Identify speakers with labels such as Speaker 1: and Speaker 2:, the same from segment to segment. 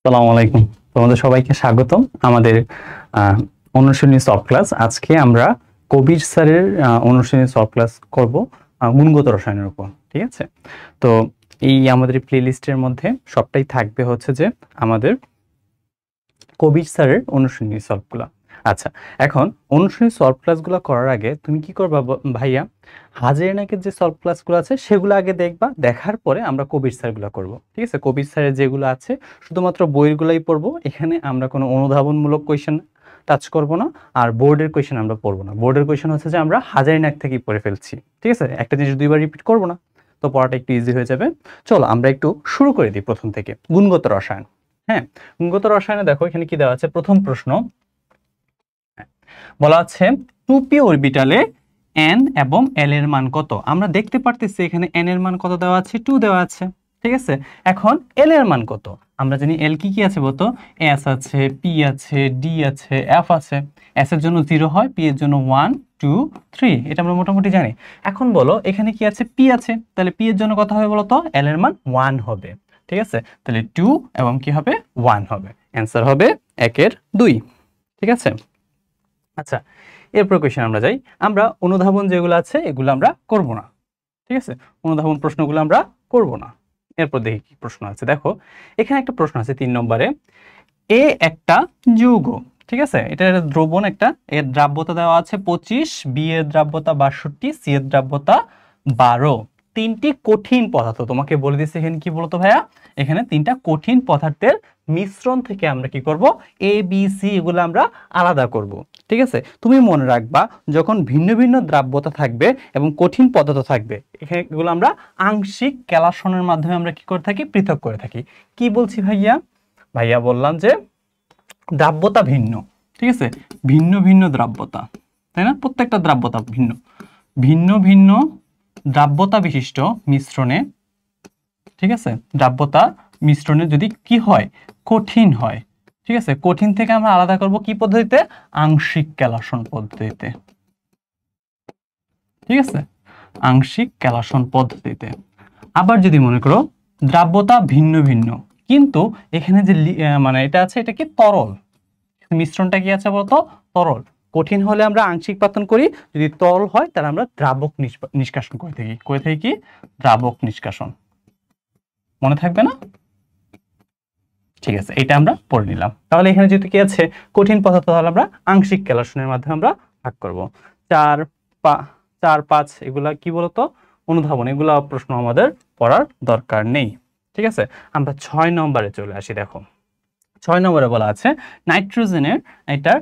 Speaker 1: আসসালামু আলাইকুম। তোমাদের সবাইকে স্বাগতম আমাদের অনুশীলনী সলভ ক্লাস। আজকে আমরা কবির স্যারের অনুশীলনী সলভ ক্লাস করব গুণগত রসায়নের উপর। ঠিক আছে, তো এই আমাদের প্লে লিস্টের মধ্যে সবটাই থাকবে হচ্ছে যে আমাদের কবির স্যারের অনুশীলনী সলভগুলো। আচ্ছা, এখন অনুশীলনী সলভ ক্লাসগুলো করার আগে তুমি কি করবা ভাইয়া, হাজারিনাকের যে সলভ ক্লাসগুলো আছে সেগুলো আগে দেখবা, দেখার পরে আমরা কবির স্যারগুলো করব। ঠিক আছে, কবির স্যারের যেগুলো আছে শুধুমাত্র বইগুলোই পড়বো, এখানে আমরা কোনো অনুধাবনমূলক কোয়েশ্চেন টাচ করব না, আর বোর্ডের কোয়েশ্চেন আমরা পড়বো না। বোর্ডের কোয়েশ্চেন হচ্ছে যে আমরা হাজারিনাক থেকেই পড়ে ফেলছি। ঠিক আছে, একটা জিনিস দুইবার রিপিট করবো না, তো পড়াটা একটু ইজি হয়ে যাবে। চলো আমরা একটু শুরু করে দিই প্রথম থেকে। গুণগত রসায়ন। হ্যাঁ, গুণগত রসায়নে দেখো এখানে কি দেওয়া আছে। প্রথম প্রশ্ন বলা আছে 2p অরবিটালে n এবং l এর মান কত। আমরা দেখতে পারতেছি এখানে n এর মান কত দেওয়া আছে, 2 দেওয়া আছে। ঠিক আছে, এখন l এর মান কত। আমরা জানি l কি আছে বলতো, s আছে, p আছে, d আছে, f আছে। s এর জন্য 0 হয়, p এর জন্য 1 2 3, এটা আমরা মোটামুটি জানি। এখন বলো এখানে কি আছে, p আছে, তাহলে p এর জন্য কত হবে বলতো, l এর মান 1 হবে। ঠিক আছে, তাহলে 2 এবং কি হবে 1 হবে। অ্যান্সার হবে 1 এর 2। ঠিক আছে, আচ্ছা এরপর কোয়েশ্চেন আমরা যাই। আমরা অনুধাবন যেগুলো আছে এগুলো আমরা করব না। ঠিক আছে, অনুধাবন প্রশ্নগুলো আমরা করব না। এরপর দেখি কি প্রশ্ন আছে। দেখো এখানে একটা প্রশ্ন আছে 3 নম্বরে, এ একটা যৌগ। ঠিক আছে, এটা দ্রবণ একটা, এর দ্রাব্যতা দেওয়া আছে 25, বি এর দ্রাব্যতা 62, সি এর দ্রাব্যতা 12। তিনটি কঠিন পদার্থ তোমাকে বলে দিচ্ছে। এখানে কি বলতো ভাইয়া, এখানে তিনটা কঠিন পদার্থের মিশ্রণ থেকে আমরা কি করব, এ বি সি এগুলো আমরা আলাদা করব। ঠিক আছে, তুমি মনে রাখবা যখন ভিন্ন ভিন্ন দ্রাব্যতা থাকবে এবং কঠিন পদার্থ থাকবে, এখানে এগুলো আমরা আংশিক ক্যালাসনের মাধ্যমে আমরা কি করে থাকি, পৃথক করে থাকি। কি বলছি ভাইয়া, ভাইয়া বললাম যে দ্রাব্যতা ভিন্ন। ঠিক আছে, ভিন্ন ভিন্ন দ্রাব্যতা, তাই না, প্রত্যেকটা দ্রাব্যতা ভিন্ন। ভিন্ন ভিন্ন দ্রাব্যতা বিশিষ্ট মিশ্রণে, ঠিক আছে, দ্রাব্যতা মিশ্রণে যদি কি হয়, কঠিন হয়। ঠিক আছে, কঠিন থেকে আমরা আলাদা করব কি পদ্ধতিতে, আংশিক ক্যালাসন পদ্ধতিতে। ঠিক আছে, আংশিক ক্যালাসন পদ্ধতিতে। আবার যদি মনে করো দ্রাব্যতা ভিন্ন ভিন্ন, কিন্তু এখানে যে মানে এটা আছে, এটা কি তরল, মিশ্রণটা কি আছে বলতো, তরল। কঠিন হলে আমরা আংশিক পাতন করি, যদি তরল হয় তাহলে আমরা দ্রাবক নিষ্কাশন করে থাকি কি, দ্রাবক নিষ্কাশন। মনে থাকবে না? ঠিক আছে, এটা আমরা পড়ে নিলাম। তাহলে এখানে যেহেতু কি আছে কঠিন পদার্থ, তাহলে আমরা আংশিক ক্যালাসনের মাধ্যমে আমরা ভাগ করব। 4 5 এগুলা কি বলতো, অনুধাবন। এগুলা প্রশ্ন আমাদের পড়ার দরকার নেই। ঠিক আছে, আমরা 6 নম্বরে চলে আসি। দেখো 6 নম্বরে বলা আছে নাইট্রোজেনের এটার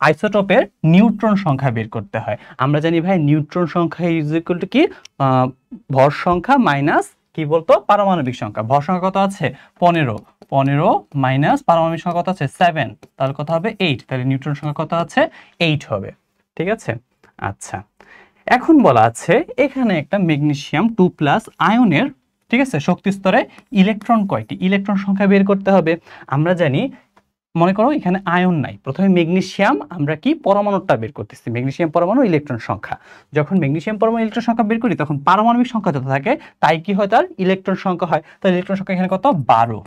Speaker 1: আইসোটোপের নিউট্রন সংখ্যা বের করতে হয়। আমরা জানি ভাই নিউট্রন সংখ্যা ইজ ইকুয়াল টু কি, ভর সংখ্যা মাইনাস কি বলতো, পারমাণবিক সংখ্যা। ভর সংখ্যা কত আছে 15 মাইনাস পারমাণবিক সংখ্যা কত আছে 7, তাহলে কত হবে 8। তাহলে নিউট্রন সংখ্যা কত আছে 8 হবে। ঠিক আছে, আচ্ছা এখন বলা আছে এখানে একটা ম্যাগনেসিয়াম 2+ আয়নের, ঠিক আছে, শক্তি স্তরে ইলেকট্রন কয়টি, ইলেকট্রন সংখ্যা বের করতে হবে। আমরা জানি, মনে করো এখানে আয়ন নাই, প্রথমে ম্যাগনেসিয়াম আমরা কি পরমাণুটা বের করতেছি, ম্যাগনেসিয়াম পরমাণু ইলেকট্রন সংখ্যা। যখন ম্যাগনেসিয়াম পরমাণু ইলেকট্রন সংখ্যা বের করি তখন পারমাণবিক সংখ্যা যত থাকে তাই কি হয়, তার ইলেকট্রন সংখ্যা হয়। তাহলে ইলেকট্রন সংখ্যা এখানে কত 12।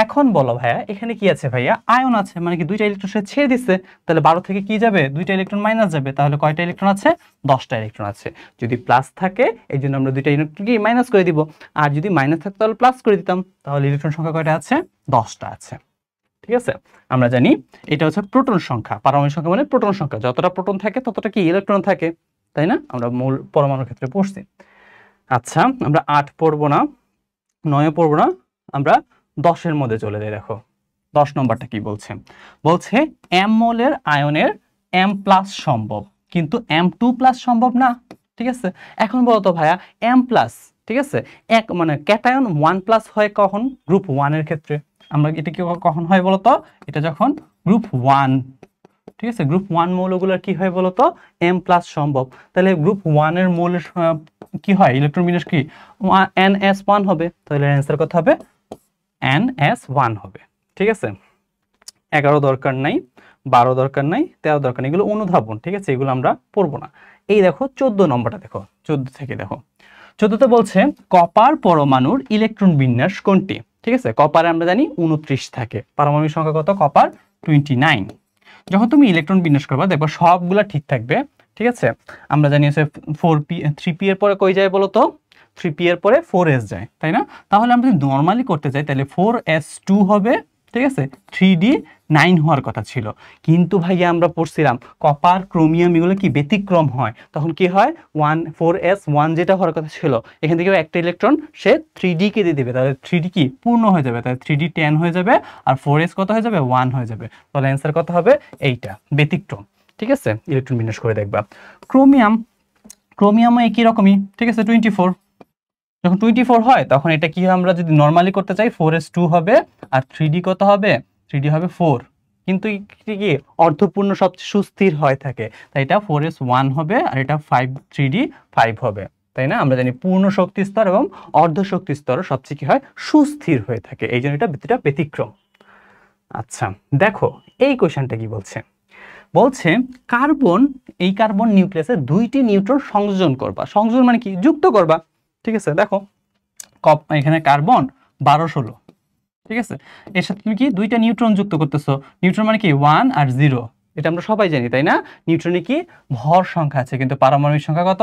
Speaker 1: এখন বলো ভাইয়া এখানে কি আছে, ভাইয়া আয়ন আছে, মানে কি দুইটা ইলেকট্রন সে ছেড়ে দিচ্ছে, তাহলে 12 থেকে কি যাবে, দুইটা ইলেকট্রন মাইনাস যাবে। তাহলে কয়টা ইলেকট্রন আছে, 10টা ইলেকট্রন আছে। যদি প্লাস থাকে এই জন্য আমরা দুইটা ইলেকট্রন কি মাইনাস করে দিব, আর যদি মাইনাস থাকতো তাহলে প্লাস করে দিতাম। তাহলে ইলেকট্রন সংখ্যা কয়টা আছে, 10টা আছে। ঠিক আছে, আমরা জানি এটা হচ্ছে প্রোটন সংখ্যা। পারমাণবিক সংখ্যা মানে প্রোটন সংখ্যা, যতটা প্রোটন থাকে ততটা কি ইলেকট্রন থাকে, তাই না, আমরা মূল পরমাণুর ক্ষেত্রে পড়ছি। আচ্ছা আমরা 8 পড়বো না, 9 পড়বো না, আমরা 10-এর মধ্যে চলে যাই। দেখো 10 নম্বরটা কি বলছে, বলছে m মোলের আয়নের m+ সম্ভব কিন্তু m2+ সম্ভব না। ঠিক আছে, এখন বলতো ভাইয়া m+, ঠিক আছে, এক মানে ক্যাটায়ন 1+ হয় কখন, গ্রুপ 1 এর ক্ষেত্রে। আমরা এটা কি কখন হয় বলতো, এটা যখন গ্রুপ 1, ঠিক আছে, গ্রুপ 1 মৌলগুলোর কি হয় বলতো, m+ সম্ভব। তাহলে গ্রুপ 1 এর মৌলের কি হয়, ইলেকট্রন বিন্যাস কি ns1 হবে। তাহলে অ্যান্সার কত হবে, ns1 হবে। ঠিক আছে, 11 দরকার নাই, 12 দরকার নাই, 13 দরকার নেই, এগুলো অনুধাবন। ঠিক আছে, এগুলো আমরা পড়বো না। এই দেখো 14 নম্বরটা দেখো, 14 থেকে দেখো, 14তে বলছে কপার পরমাণুর ইলেকট্রন বিন্যাস কোনটি। ঠিক আছে, কপারে আমরা জানি 29 থাকে, পারমাণবিক সংখ্যা কত, কপার 29। যখন তুমি ইলেকট্রন বিন্যাস করবা দেখবা সবগুলা ঠিক থাকবে, ঠিক আছে। আমরা জানি হচ্ছে 4p 3p এর পরে কই যায় বলো তো, 3p এর পরে 4s যায়, তাই না? তাহলে আমরা যদি নর্মালি করতে চাই তাহলে 4s2 হবে, ঠিক আছে, 3d9 হওয়ার কথা ছিল। কিন্তু ভাইয়া আমরা পড়ছিলাম কপার ক্রোমিয়াম এগুলো কি ব্যতিক্রম হয়, তখন কি হয় 4s1 যেটা হওয়ার কথা ছিল এখান থেকে একটা ইলেকট্রন সে 3d কে দিয়ে দেবে, তাহলে 3d কি পূর্ণ হয়ে যাবে, তাহলে 3d10 হয়ে যাবে, আর 4s কত হয়ে যাবে, 1 হয়ে যাবে। তাহলে অ্যান্সার কত হবে, এইটা ব্যতিক্রম। ঠিক আছে, ইলেকট্রন বিন্যাস করে দেখবা। ক্রোমিয়ামও একই রকমই, ঠিক আছে, 24। যখন 24 হয় তখন এটা কি আমরা যদি নর্মালি করতে চাই 4s2 হবে, আর 3d কত হবে, 3d হবে 4। কিন্তু কি অর্ধপূর্ণ সবচেয়ে সুস্থির হয় থাকে, তাই এটা 4s1 হবে, আর এটা 3d 5 হবে, তাই না? আমরা জানি পূর্ণ শক্তি স্তর এবং অর্ধ শক্তি স্তর সবচেয়ে কি হয়, সুস্থির হয়ে থাকে, এই জন্য এটা ব্যতিক্রম। আচ্ছা দেখো এই কোশ্চেনটা কি বলছে, বলছে কার্বন, এই কার্বন নিউক্লিয়াসে 2টি নিউট্রন সংযোজন করবা। সংযোজন মানে কি, যুক্ত করবা। ঠিক আছে, দেখো এখানে কার্বন 12-16, ঠিক আছে, এর সাথে তুমি কি 2টা নিউট্রন যুক্ত করতেছো। নিউট্রন মানে কি 1 আর 0, এটা আমরা সবাই জানি, তাই না? নিউট্রনে কি ভর সংখ্যা আছে, কিন্তু পারমাণবিক সংখ্যা কত,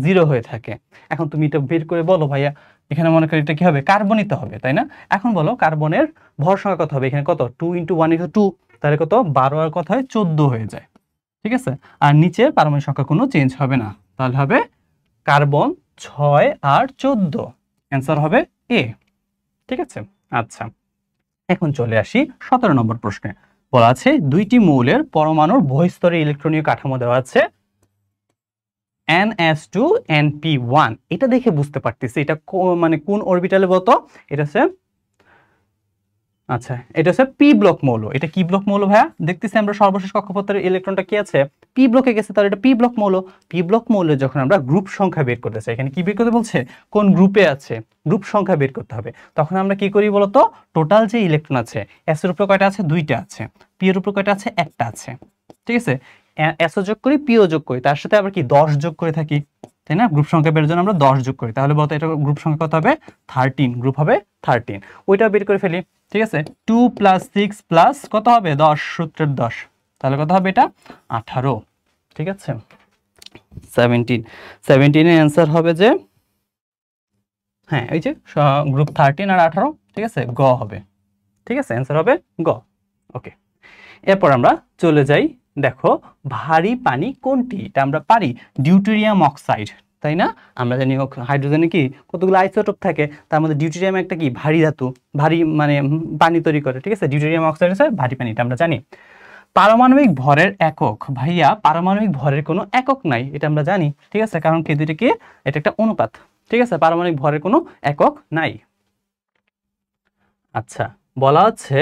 Speaker 1: 0 হয়ে থাকে। এখন তুমি এটা বের করে বলো ভাইয়া, এখানে মনে করি এটা কি হবে, কার্বনিত হবে, তাই না? এখন বলো কার্বনের ভর সংখ্যা কত হবে, এখানে কত 2 × 1 = 2, তাহলে কত 12 আর কত হয় 14 হয়ে যায়। ঠিক আছে, আর নিচে পারমাণবিক সংখ্যা কোনো চেঞ্জ হবে না, তাহলে হবে কার্বন 6 আর 14, অ্যান্সার হবে এ। ঠিক আছে, আচ্ছা এখন চলে আসি 17 নম্বর প্রশ্নে। বলা আছে 2টি মৌলের পরমাণুর বহিঃস্তরে ইলেকট্রনীয় কাঠামো দেওয়া আছে ns2 np1। এটা দেখে বুঝতে পারতেছি এটা মানে কোন অরবিটালে বলতো, এটা হচ্ছে, আচ্ছা এটা হচ্ছে পি ব্লক মৌল। এটা কি ব্লক মৌল ভাইয়া, দেখতেছি আমরা সর্বশেষ কক্ষপথের ইলেকট্রনটা কি আছে, পি ব্লকে গেছে, তাহলে এটা পি ব্লক মৌল। পি ব্লক মৌলের যখন আমরা গ্রুপ সংখ্যা বের করতে চাই, এখানে কি বের করতে বলছে, কোন গ্রুপে আছে, গ্রুপ সংখ্যা বের করতে হবে, তখন আমরা কি করি বলতো, টোটাল যে ইলেকট্রন আছে এস এর উপর কয়টা আছে, 2টা আছে, পি এর উপর কয়টা আছে, একটা আছে। ঠিক আছে, এসও যোগ করি, পিও যোগ করি, তার সাথে আবার কি 10 যোগ করে থাকি, তাই না? গ্রুপ সংখ্যা বের জন্য আমরা 10 যোগ করি, তাহলে বলতো এটা গ্রুপ সংখ্যা কত হবে, 13, গ্রুপ হবে 13। ওইটা বের করে ফেলি। ঠিক আছে, 2 + 6 প্লাস কত হবে, 10, সূত্রের 10, তাহলে কত হবে এটা 18। ঠিক আছে, 17 এর অ্যান্সার হবে যে, হ্যাঁ এই যে গ্রুপ 13 আর 18, ঠিক আছে, গ হবে। ঠিক আছে, অ্যান্সার হবে গ। ওকে, এরপর আমরা চলে যাই, দেখো ভারী পানি কোনটি, এটা আমরা পারি ডিউটেরিয়াম অক্সাইড, তাই না? আমরা জানি হাইড্রোজেনে কি কতগুলো আইসোটোপ থাকে, তার মধ্যে ডিউটেরিয়াম একটা কি ভারী ধাতু, ভারী মানে পানি তৈরি করে। ঠিক আছে, ডিউটেরিয়াম অক্সাইড হচ্ছে ভারী পানি, এটা আমরা জানি। পারমাণবিক ভরের একক, ভাইয়া পারমাণবিক ভরের কোনো একক নাই, এটা আমরা জানি। ঠিক আছে, কারণ কি দুইটা কি, এটা একটা অনুপাত। ঠিক আছে, পারমাণবিক ভরের কোনো একক নাই। আচ্ছা, বলা হচ্ছে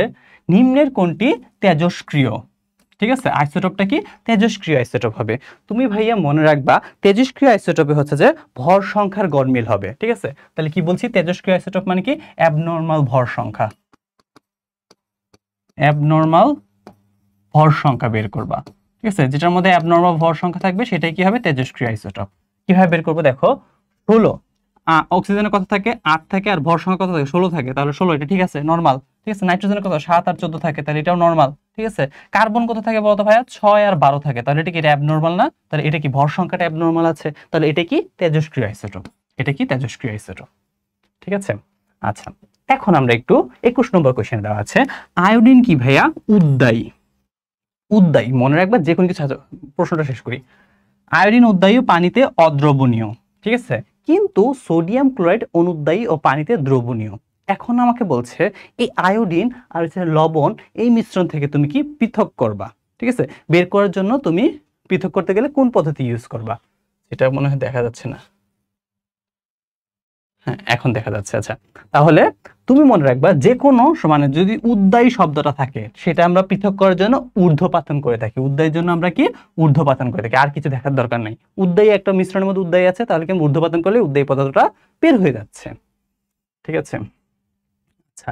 Speaker 1: নিম্নের কোনটি তেজস্ক্রিয়। ঠিক আছে, আইসোটোপটা কি তেজস্ক্রিয় আইসোটোপ হবে। তুমি ভাইয়া মনে রাখবা তেজস্ক্রিয় আইসোটোপে হচ্ছে যে ভর সংখ্যার গড়মিল হবে। ঠিক আছে, তাহলে কি বলছি, তেজস্ক্রিয় আইসোটোপ মানে কি অ্যাবনর্মাল ভর সংখ্যা, অ্যাবনর্মাল ভর সংখ্যা বের করবা। ঠিক আছে, যেটার মধ্যে অ্যাবনর্মাল ভর সংখ্যা থাকবে সেটাই কি হবে, তেজস্ক্রিয় আইসোটোপ। কিভাবে বের করবো, দেখো 16 অক্সিজেনের কত থাকে, 8 থাকে, আর ভর সংখ্যা কত থাকে, 16 থাকে, তাহলে 16 এটা ঠিক আছে নরমাল। ঠিক আছে, নাইট্রোজেনের কত 7 আর 14 থাকে, তাহলে এটাও নরমাল। ঠিক আছে, কার্বন কত থাকে বলতো ভাইয়া, 6 আর 12 থাকে, তাহলে এটা কি অ্যাবনর্মাল না, তাহলে এটা কি ভর সংখ্যাটা অ্যাবনর্মাল আছে, তাহলে এটা কি তেজস্ক্রিয় আইসোটোপ, এটা কি তেজস্ক্রিয় আইসোটোপ। ঠিক আছে, আচ্ছা এখন আমরা একটু 21 নম্বর কোশ্চেন দেওয়া আছে, আয়োডিন কি ভাইয়া উদ্দায়ী। উদ্দায়ী মনে রাখবা, যে কোনো কিছু, প্রশ্নটা শেষ করি। আয়োডিন উদ্দায়ী ও পানিতে অদ্রবণীয়। ঠিক আছে, কিন্তু সোডিয়াম ক্লোরাইড অনুদ্দায়ী ও পানিতে দ্রবণীয়। এখন আমাকে বলছে এই আয়োডিন আর হচ্ছে লবণ, এই মিশ্রণ থেকে তুমি কি পৃথক করবা। ঠিক আছে, বের করার জন্য তুমি পৃথক করতে গেলে কোন পদ্ধতি ইউজ করবা, এটা মনে হয় দেখা যাচ্ছে না, হ্যাঁ এখন দেখা যাচ্ছে। আচ্ছা, তাহলে তুমি মনে রাখবা যে কোনো মানে যদি উদ্দায়ী শব্দটা থাকে সেটা আমরা পৃথক করার জন্য ঊর্ধ্বপাতন করে থাকি। উদ্দায়ীর জন্য আমরা কি ঊর্ধ্বপাতন করে থাকি, আর কিছু দেখার দরকার নাই। উদ্দায়ী একটা মিশ্রণের মধ্যে উদ্দায়ী আছে, তাহলে কি ঊর্ধ্বপাতন করলে উদ্দায়ী পদার্থটা বের হয়ে যাচ্ছে। ঠিক আছে, আচ্ছা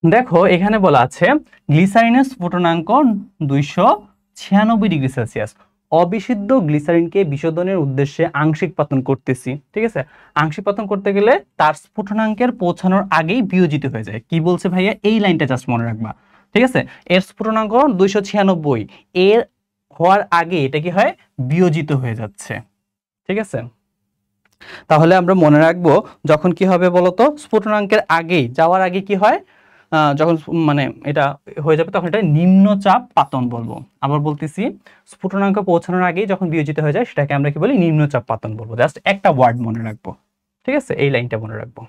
Speaker 1: দেখো এখানে বলা আছে গ্লিসারিনের স্ফুটনাঙ্ক 296 ডিগ্রি সেলসিয়াস। অবিশুদ্ধ গ্লিসারিনকে বিশোধনের উদ্দেশ্যে আংশিক পাতন করতেছি, ঠিক আছে। আংশিক পাতন করতে গেলে তার স্ফুটনাঙ্কের পৌঁছানোর আগেই বিয়োজিত হয়ে যায়। কি বলছে ভাইয়া, এই লাইনটা জাস্ট মনে রাখবা, ঠিক আছে। এর স্ফুটনাঙ্ক 296, এর হওয়ার আগে এটা কি হয়, বিয়োজিত হয়ে যাচ্ছে, ঠিক আছে। তাহলে আমরা মনে রাখবো যখন কি হবে বলতো, স্ফুটনাঙ্কের আগে যাওয়ার আগে কি হয়, যখন মানে এটা হয়ে যাবে তখন এটা নিম্নচাপ পাতন বলবো। আবার বলতেছি, স্ফুটনাঙ্ক পৌঁছানোর আগেই যখন বিয়োজিত হয়ে যায় সেটাকে আমরা কি বলি, নিম্নচাপ পাতন বলবো। জাস্ট একটা ওয়ার্ড মনে রাখবো, ঠিক আছে, এই লাইনটা মনে রাখবো।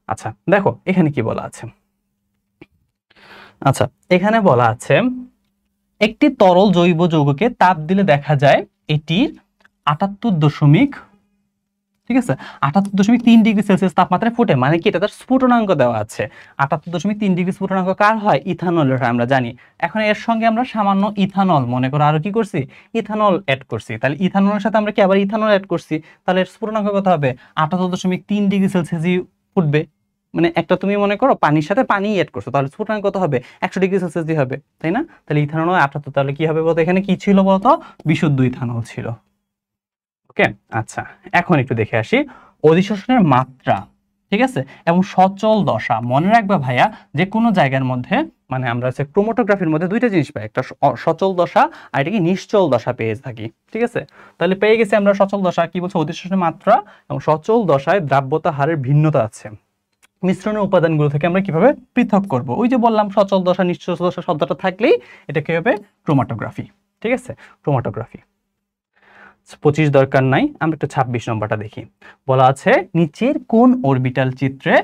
Speaker 1: আচ্ছা দেখো এখানে কি বলা আছে। আচ্ছা এখানে বলা আছে একটি তরল জৈব যৌগকে তাপ দিলে দেখা যায় এটির 78 ঠিক আছে 78.3 ডিগ্রি সেলসিয়াস তাপমাত্রায় ফুটে। মানে কি, এটা তার স্ফুটনাঙ্ক দেওয়া আছে। 78.3 ডিগ্রি স্ফুটনাঙ্ক কার হয়, ইথানলের হয়, আমরা জানি। এখন এর সঙ্গে আমরা সামান্য ইথানল মনে করো আরো কি করছি, ইথানল অ্যাড করছি। তাহলে ইথানলের সাথে আমরা কি আবার ইথানল অ্যাড করছি, তাহলে এর স্ফুটনাঙ্ক কত হবে, 78.3 ডিগ্রি সেলসিয়াসই ফুটবে। মানে একটা তুমি মনে করো পানির সাথে পানি অ্যাড করছো, তাহলে স্ফুটনাঙ্ক কত হবে, 100 ডিগ্রি সেলসিয়াসই হবে, তাই না। তাহলে ইথানল 78, তাহলে কি হবে বলতো, এখানে কি ছিল বলতো, বিশুদ্ধ ইথানল ছিল। ওকে আচ্ছা, এখন একটু দেখে আসি অধিশোষণের মাত্রা, ঠিক আছে, এবং সচল দশা। মনে রাখবা ভাইয়া, যে কোনো জায়গার মধ্যে মানে আমরা হচ্ছে ক্রোমাটোগ্রাফির মধ্যে দুইটা জিনিস পাই, একটা সচল দশা আর এটা কি নিশ্চল দশা পেয়ে থাকি, ঠিক আছে। তাহলে পেয়ে গেছি আমরা সচল দশা, কি বলছে, অধিশোষণের মাত্রা এবং সচল দশায় দ্রাব্যতা হারের ভিন্নতা আছে। মিশ্রণের উপাদানগুলো থেকে আমরা কিভাবে পৃথক করব, ওই যে বললাম সচল দশা নিশ্চল দশা শব্দটা থাকলেই এটা কি হবে, ক্রোমাটোগ্রাফি, ঠিক আছে, ক্রোমাটোগ্রাফি। 25 দরকার নাই, আমরা একটু 26 নম্বরটা দেখি। বলা আছে নিচের কোন অরবিটাল চিত্রে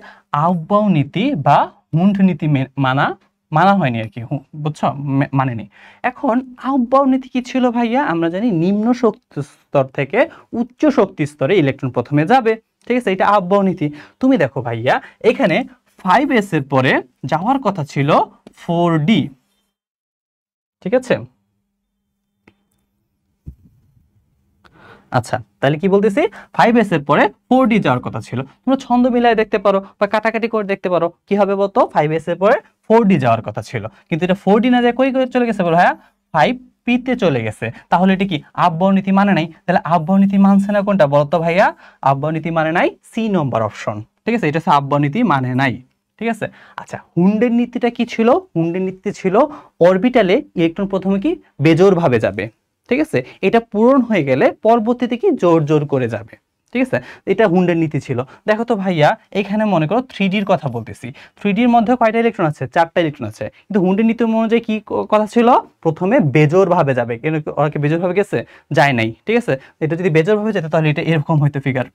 Speaker 1: আউবাউ নীতি বা হুন্ড নীতি মানা হয়নি আর কি, বুঝছো, মানেনি। এখন আউবাউ নীতি কি ছিল ভাইয়া, আমরা জানি নিম্ন শক্তি স্তর থেকে উচ্চ শক্তি স্তরে ইলেকট্রন প্রথমে যাবে, ঠিক আছে, এটা আউবাউ নীতি। তুমি দেখো ভাইয়া এখানে 5s এর পরে যাওয়ার কথা ছিল 4d, ঠিক আছে। আচ্ছা তাহলে কি বলতেছি, 5s এর পরে 4d যাওয়ার কথা ছিল। তোমরা ছন্দ মিলায় দেখতে পারো বা কাটাকাটি করে দেখতে পারো, কি হবে বলতো, 5s এর পরে 4d যাওয়ার কথা ছিল, কিন্তু এটা 4d না যায় কই চলে গেছে বলো, হ্যাঁ 5p তে চলে গেছে। তাহলে এটা কি আব্বাউ নীতি মানে নাই, তাহলে আব্বাউ নীতি মানছে না কোনটা বলতো ভাইয়া, আব্বাউ নীতি মানে নাই সি নম্বর অপশন, ঠিক আছে, এটা হচ্ছে আব্বাউ নীতি মানে নাই, ঠিক আছে। আচ্ছা হুন্ডের নীতিটা কি ছিল, হুন্ডের নীতি ছিল অরবিটালে ইলেকট্রন প্রথমে কি বেজোর ভাবে যাবে, ঠিক আছে, এটা পূরণ হয়ে গেলে পরবর্তীতে কি জোর জোর করে যাবে, ঠিক আছে, এটা হুন্ডের নীতি ছিল। দেখো তো ভাইয়া এখানে মনে করো 3Dর কথা বলতেছি, 3Dর মধ্যে কয়টা ইলেকট্রন আছে, 4টা ইলেকট্রন আছে, কিন্তু হুন্ডের নীতি অনুযায়ী কি কথা ছিল, প্রথমে বেজোর ভাবে যাবে, কেন ওরা কি বেজোর ভাবে গেছে, যায় নাই, ঠিক আছে। এটা যদি বেজোর ভাবে যেত তাহলে এটা এরকম হইতো ফিগার,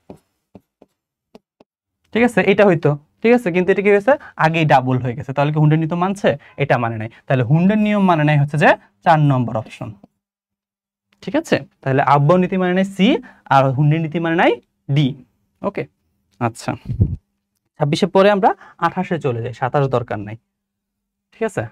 Speaker 1: ঠিক আছে, এটা হইতো, ঠিক আছে, কিন্তু এটা কি হয়েছে, আগেই ডাবল হয়ে গেছে। তাহলে কি হুন্ডের নীতি মানছে, এটা মানে নাই। তাহলে হুন্ডের নিয়ম মানে নাই হচ্ছে যে 4 নম্বর অপশন, ঠিক আছে। তাহলে আব্বাউ নীতি মানে নাই সি, আর হুন্ডের নীতি মানে নাই ডি। ওকে আচ্ছা 26 পরে আমরা 28 চলে যাই, 27 দরকার নাই, ঠিক আছে।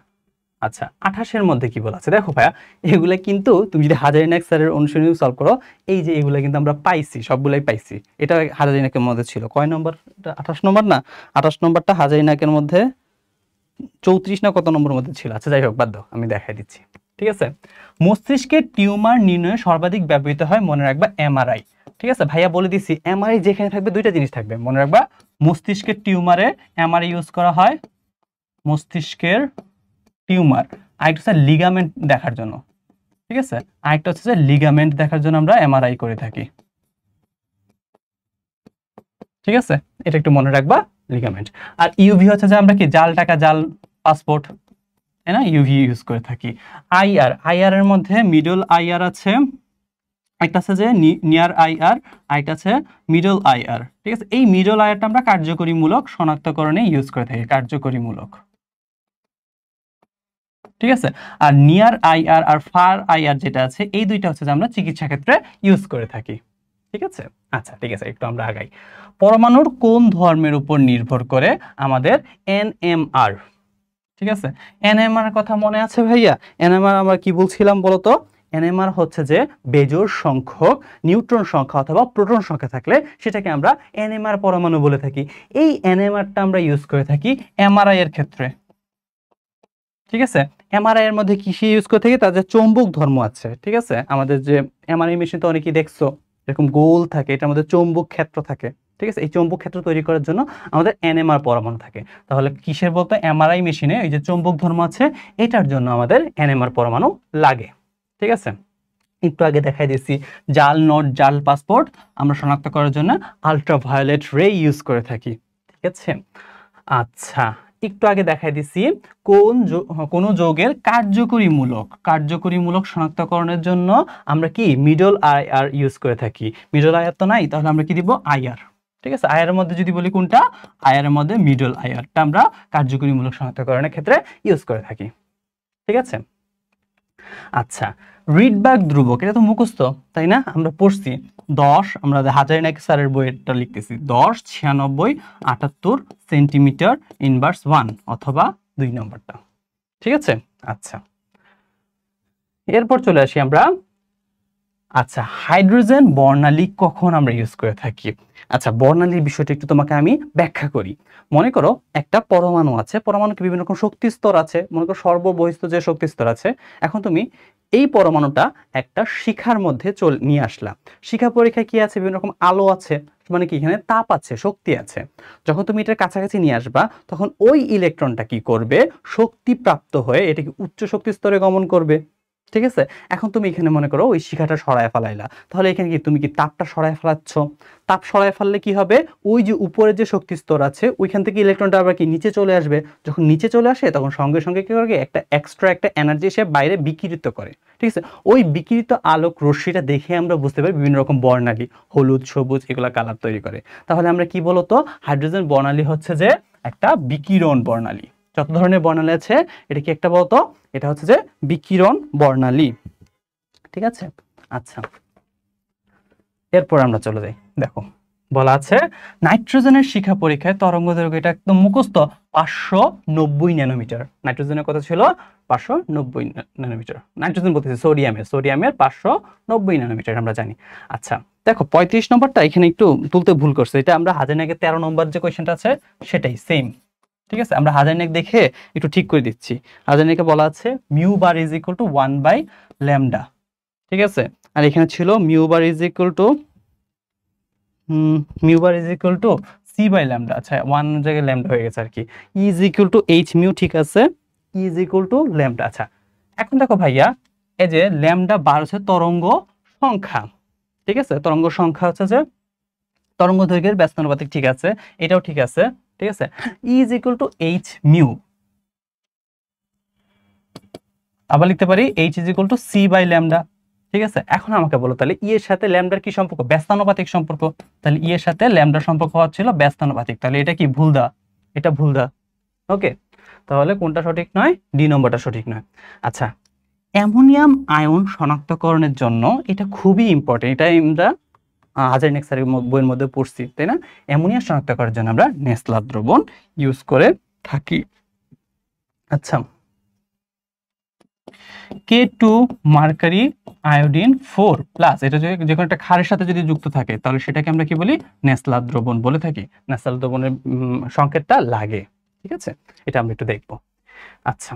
Speaker 1: আচ্ছা 28 মধ্যে কি বলা আছে, দেখো ভাইয়া এগুলা কিন্তু তুমি যদি হাজারিনাক স্যারের অনুশীলনী সলভ করো, এই যে এগুলা কিন্তু আমরা পাইছি, সবগুলাই পাইছি। এটা হাজারিনাকের মধ্যে ছিল, কয় নম্বর, 28 নম্বর না, 28 নম্বরটা হাজারিনাকের মধ্যে 34 না কত নম্বরের মধ্যে ছিল। আচ্ছা যাই হোক বাদ দাও, আমি দেখাই দিচ্ছি, ঠিক আছে। মস্তিষ্কের টিউমার নির্ণয়ে সর্বাধিক ব্যবহৃত হয়, মনে রাখবা এমআরআই, ঠিক আছে। ভাইয়া বলে দিছি এমআরআই যেখানে থাকবে দুইটা জিনিস থাকবে, মনে রাখবা মস্তিষ্কের টিউমারে এমআরআই ইউজ করা হয়, মস্তিষ্কের টিউমার, আরেকটা হচ্ছে লিগামেন্ট দেখার জন্য, ঠিক আছে, আরেকটা হচ্ছে যে লিগামেন্ট দেখার জন্য আমরা এমআরআই করে থাকি, ঠিক আছে, এটা একটু মনে রাখবা লিগামেন্ট। আর ইউভি হচ্ছে যে আমরা কি জাল টাকা, জাল পাসপোর্ট, তাই না, ইউভি ইউজ করে থাকি। আইআর, আইআর এর মধ্যে মিডল আইআর আছে, একটা আছে যে নিয়ার আইআর, আরেকটা আছে মিডল আইআর, ঠিক আছে। এই মিডল আইআরটা আমরা কার্যকরীমূলক শনাক্তকরণে ইউজ করে থাকি, কার্যকরীমূলক, ঠিক আছে। আর নিয়ার আইআর আর ফার আইআর যেটা আছে, এই দুইটা হচ্ছে যে আমরা চিকিৎসা ক্ষেত্রে ইউজ করে থাকি, ঠিক আছে। আচ্ছা ঠিক আছে, একটু আমরা আগাই। পরমাণুর কোন ধর্মের উপর নির্ভর করে আমাদের এনএমআর, ঠিক আছে। এনএমআর এর কথা মনে আছে ভাইয়া, এনএমআর আমরা কি বলছিলাম বলতো, এনএমআর হচ্ছে যে বেজোড় সংখ্যক নিউট্রন সংখ্যা অথবা প্রোটন সংখ্যা থাকলে সেটাকে আমরা এনএমআর পরমাণু বলে থাকি। এই এনএমআরটা আমরা ইউজ করে থাকি এমআরআই এর ক্ষেত্রে, ঠিক আছে। এমআরআই এর মধ্যে কিসে ইউজ করে থাকি, তার যে চৌম্বক ধর্ম আছে, ঠিক আছে, আমাদের যে এমআরআই মেশিন তো অনেকেই দেখছো এরকম গোল থাকে, এটার মধ্যে চৌম্বক ক্ষেত্র থাকে, ঠিক আছে, এই চৌম্বক ক্ষেত্র তৈরি করার জন্য আমাদের এনএমআর পরমাণু থাকে। তাহলে কিসের বলতে এমআরআই মেশিনে এই যে চৌম্বক ধর্ম আছে এটার জন্য আমাদের এনএমআর পরমাণু লাগে, ঠিক আছে। একটু আগে দেখাই দিচ্ছি জাল নোট, জাল পাসপোর্ট আমরা শনাক্ত করার জন্য আল্ট্রাভায়োলেট রে ইউজ করে থাকি, ঠিক আছে। আচ্ছা, একটু আগে দেখাই দিচ্ছি কোন যৌগের কার্যকরীমূলক শনাক্তকরণের জন্য আমরা কি মিডল আইআর ইউজ করে থাকি। মিডল আইআর তো নাই, তাহলে আমরা কি দিব আইআর, ঠিক আছে। আইআর এর মধ্যে যদি বলি কোনটা, আইআর এর মধ্যে মিডল আইআরটা আমরা কার্যকরীমূলক শনাক্তকরণের ক্ষেত্রে ইউজ করে থাকি, ঠিক আছে। আচ্ছা, রিডবার্গ ধ্রুবক, এটা তো মুখস্থ তাই না, আমরা পড়ছি 10, আমরা হাজারিনাক স্যারের বইটা লিখতেছি 10 96 78 সেন্টিমিটার ইনভার্স 1 অথবা 2 নম্বরটা, ঠিক আছে। আচ্ছা, এরপর চলে আসি আমরা। আচ্ছা, হাইড্রোজেন বর্ণালী কখন আমরা ইউজ করে থাকি। আচ্ছা, বর্ণালীর বিষয়টা একটু তোমাকে আমি ব্যাখ্যা করি। মনে করো একটা পরমাণু আছে, পরমাণুকে বিভিন্ন রকম শক্তি স্তর আছে, মনে করো সর্ববহিস্থ যে শক্তি স্তর আছে, এখন তুমি এই পরমাণুটা একটা শিখার মধ্যে নিয়ে আসলা। শিখা পরীক্ষায় কি আছে, বিভিন্ন রকম আলো আছে, মানে কি এখানে তাপ আছে, শক্তি আছে। যখন তুমি এটার কাছাকাছি নিয়ে আসবা তখন ওই ইলেকট্রনটা কি করবে, শক্তি প্রাপ্ত হয়ে এটাকে উচ্চ শক্তি স্তরে গমন করবে, ঠিক আছে। এখন তুমি এখানে মনে করো ওই শিখাটা সরায় ফেলাইলা, তাহলে এখানে কি তুমি কি তাপটা সরায় ফেলাচ্ছ। তাপ সরায় ফেললে কি হবে, ওই যে উপরে যে শক্তি স্তর আছে ওইখান থেকে ইলেকট্রনটা আবার কি নিচে চলে আসবে। যখন নিচে চলে আসে তখন সঙ্গে সঙ্গে কি করে, একটা এক্সট্রা একটা এনার্জি সে বাইরে বিকিরিত করে, ঠিক আছে। ওই বিকিরিত আলোক রশ্মিটা দেখে আমরা বুঝতে পারি বিভিন্ন রকম বর্ণালী, হলুদ, সবুজ, এগুলা কালার তৈরি করে। তাহলে আমরা কি বলতো, হাইড্রোজেন বর্ণালী হচ্ছে যে একটা বিকিরণ বর্ণালী। যত ধরনের বর্ণালী আছে এটা কি একটা বলতো, এটা হচ্ছে যে বিকিরণ বর্ণালী, ঠিক আছে। আচ্ছা, এরপর আমরা চলে যাই। দেখো বলা আছে নাইট্রোজেনের শিখা পরীক্ষায় তরঙ্গদৈর্ঘ্য, এটা একদম মুখস্থ, 590 ন্যানোমিটার। নাইট্রোজেনের কথা ছিল 590 ন্যানোমিটার, নাইট্রোজেন বলতেছে সোডিয়ামের 590 ন্যানোমিটার আমরা জানি। আচ্ছা দেখো 35 নম্বরটা এখানে একটু তুলতে ভুল করছে, এটা আমরা হাজারনিকের 13 নম্বর যে কোয়েশ্চেনটা আছে সেটাই সেম, ঠিক আছে। আমরা হাজারনিক দেখে একটু ঠিক করে দিচ্ছি। হাজারনিকে বলা আছে mu bar is equal to 1/λ, ঠিক আছে। আর এখানে ছিল mu bar is equal to c/λ। আচ্ছা 1 জায়গায় ল্যামডা হয়ে গেছে আর কি। E is equal to H mu, ঠিক আছে, E is equal to lambda. আচ্ছা এখন দেখো ভাইয়া, এই যে ল্যামডা বার হচ্ছে তরঙ্গ সংখ্যা, ঠিক আছে। তরঙ্গ সংখ্যা হচ্ছে যে তরঙ্গ দৈর্ঘ্যের ব্যস্তানুপাতিক, ঠিক আছে, এটাও ঠিক আছে, ঠিক আছে। E is equal to H mu, আবার লিখতে পারি H is equal to c/λ, ঠিক আছে। এখন আমাকে বলো তাহলে ই এর সাথে ল্যামডার কি সম্পর্ক, ব্যস্তানুপাতিক সম্পর্ক। তাহলে ই এর সাথে ল্যামডার সম্পর্ক হচ্ছিল ব্যস্তানুপাতিক, তাহলে এটা কি ভুল দা, এটা ভুল দা, ওকে। তাহলে কোনটা সঠিক নয়, ডি নম্বরটা সঠিক নয়। আচ্ছা, অ্যামোনিয়াম আয়ন শনাক্তকরণের জন্য এটা খুবই ইম্পর্টেন্ট, এটা আমরা হাজারনিক স্যারের বইয়ের মধ্যে পড়ছি তাই না। অ্যামোনিয়া শনাক্ত করার জন্য আমরা নেসলার দ্রবণ ইউজ করে থাকি। আচ্ছা, K2 মার্কারি আয়োডিন 4+, এটা যদি যে কোনো একটা ক্ষারের সাথে যদি যুক্ত থাকে তাহলে সেটাকে আমরা কি বলি, নেসলার দ্রবণ বলে থাকি। নেসলার দ্রবণের সংকেতটা লাগে, ঠিক আছে, এটা আমরা একটু দেখবো। আচ্ছা